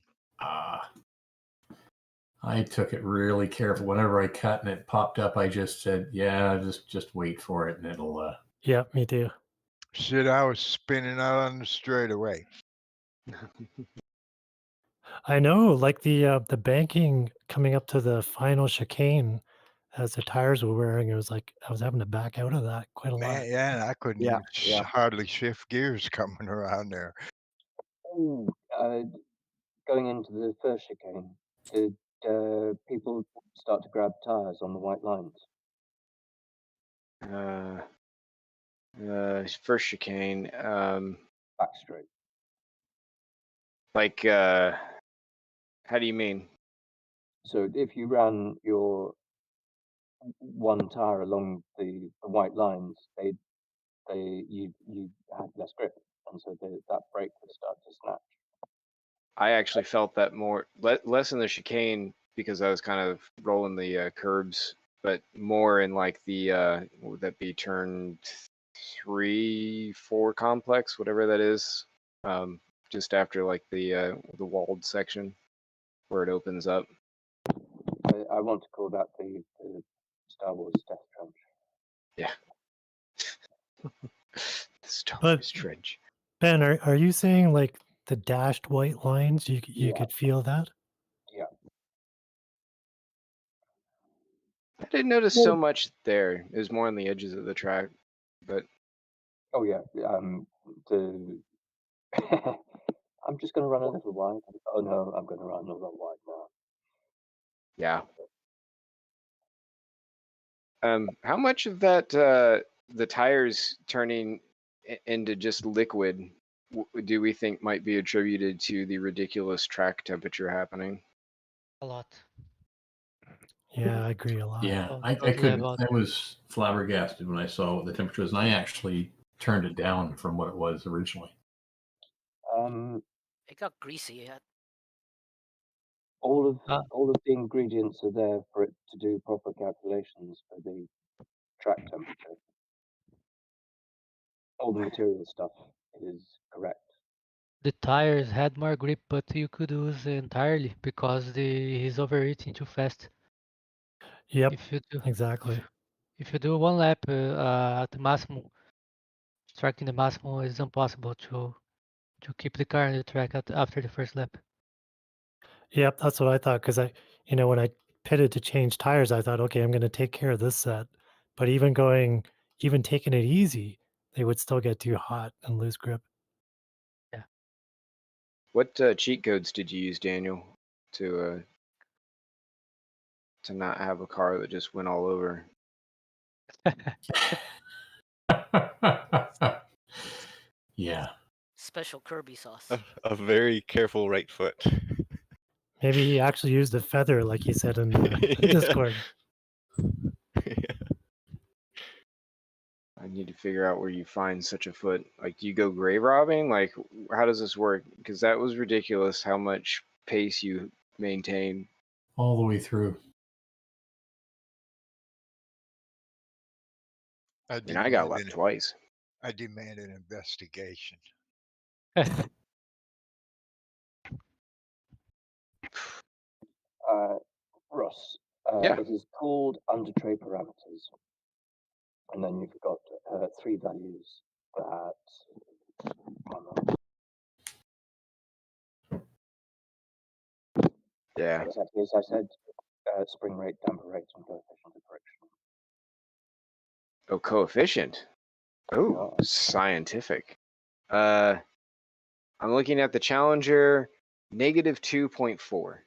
I took it really careful. Whenever I cut and it popped up, I just said, "Yeah, just wait for it, and it'll." Yeah, me too. Shit, I was spinning out on the straightaway. I know, like the banking coming up to the final chicane, as the tires were wearing, it was like I was having to back out of that quite a lot. Yeah, I couldn't even hardly shift gears coming around there. Oh, going into the first chicane, did people start to grab tires on the white lines? First chicane. Back straight. Like, how do you mean? So if you ran your one tire along the white lines, you had less grip, and so that brake would start to snap. I actually felt that less in the chicane because I was kind of rolling the curbs, but more in like the what would that be, turn 3, 4 complex, whatever that is, just after like the walled section, where it opens up. I want to call that the Star Wars Death Trench. Yeah. Star But- Wars Trench. Ben, are you saying like the dashed white lines? You Yeah. could feel that? Yeah. I didn't notice so much there. It was more on the edges of the track, but Oh yeah. I'm just gonna run a little wide. Oh no, I'm gonna run a little wide now. yeah. How much of that the tires turning into just liquid do we think might be attributed to the ridiculous track temperature happening? A lot. Yeah, I agree a lot. Yeah, Oh, I totally couldn't. about I was flabbergasted when I saw what the temperature was, and I actually turned it down from what it was originally. It got greasy. All of the ingredients are there for it to do proper calculations for the track temperature. All the material stuff is correct. The tires had more grip, but you could lose entirely because he's overheating too fast. Yep, If you do, exactly. if you do one lap at the maximum, striking the maximum is impossible to keep the car on the track after the first lap. Yep, that's what I thought. Because when I pitted to change tires, I thought, okay, I'm going to take care of this set. But even taking it easy, they would still get too hot and lose grip. Yeah. What cheat codes did you use, Daniel, to not have a car that just went all over? Yeah. Special Kirby sauce. A very careful right foot. Maybe he actually used a feather, like he said in Discord. I need to figure out where you find such a foot. Like, do you go grave robbing? Like, how does this work? Because that was ridiculous how much pace you maintain. All the way through. I got left twice. I demand an investigation. Ross, yeah. It is called under tray parameters. And then you've got 3 values that. Yeah. As I said, spring rate, damper rate, and coefficient of friction. Oh, coefficient. Oh, scientific. I'm looking at the Challenger, -2.4.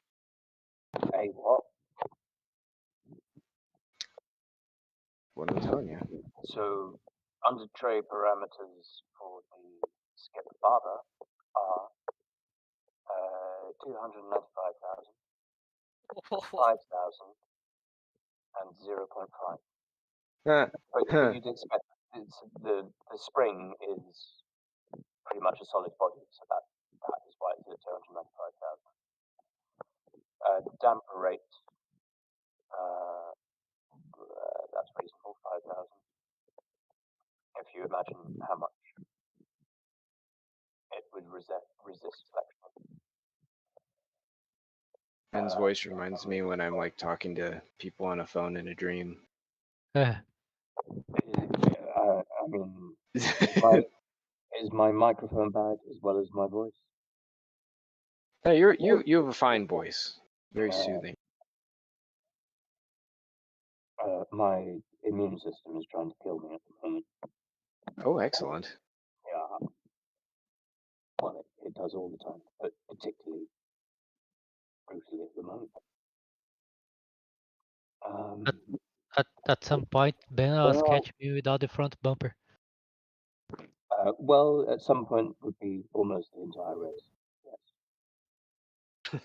Hey, what? What I'm telling you. So, under tray parameters for the skip father are 295,000, 5,000, and 0.5. But you'd expect the spring is pretty much a solid body, so that is why it's at 295,000. The damper rate, that's reasonable, 5,000. If you imagine how much it would resist flexion. Ben's voice reminds me when I'm like talking to people on a phone in a dream. I mean, is my microphone bad as well as my voice? Hey, you have a fine voice. Very soothing. My immune system is trying to kill me at the moment. Oh, excellent. Yeah. Well, it does all the time, but particularly brutally at the moment. At some point, Ben was catching me without the front bumper. Well, at some point would be almost the entire race. Yes.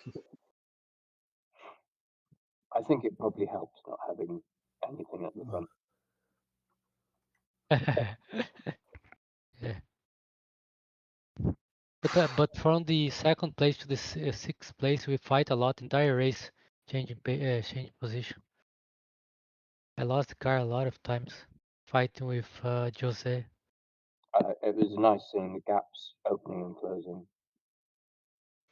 I think it probably helps not having anything at the front. Yeah. But from the second place to the sixth place, we fight a lot entire race, changing position. I lost the car a lot of times fighting with Jose. It was nice seeing the gaps opening and closing.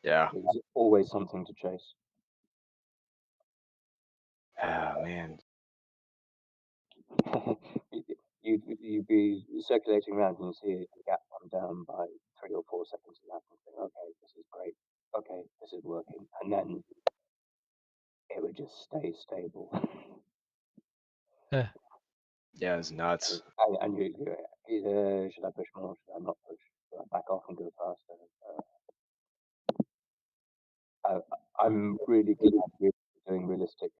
Yeah. There's always something to chase. Oh man. You'd be circulating around and you see a gap come down by 3 or 4 seconds of that and think, okay, this is great. Okay, this is working. And then it would just stay stable. Yeah, it's nuts. And you either should I push more, should I not push? Should I back off and go faster? I'm really good at doing realistic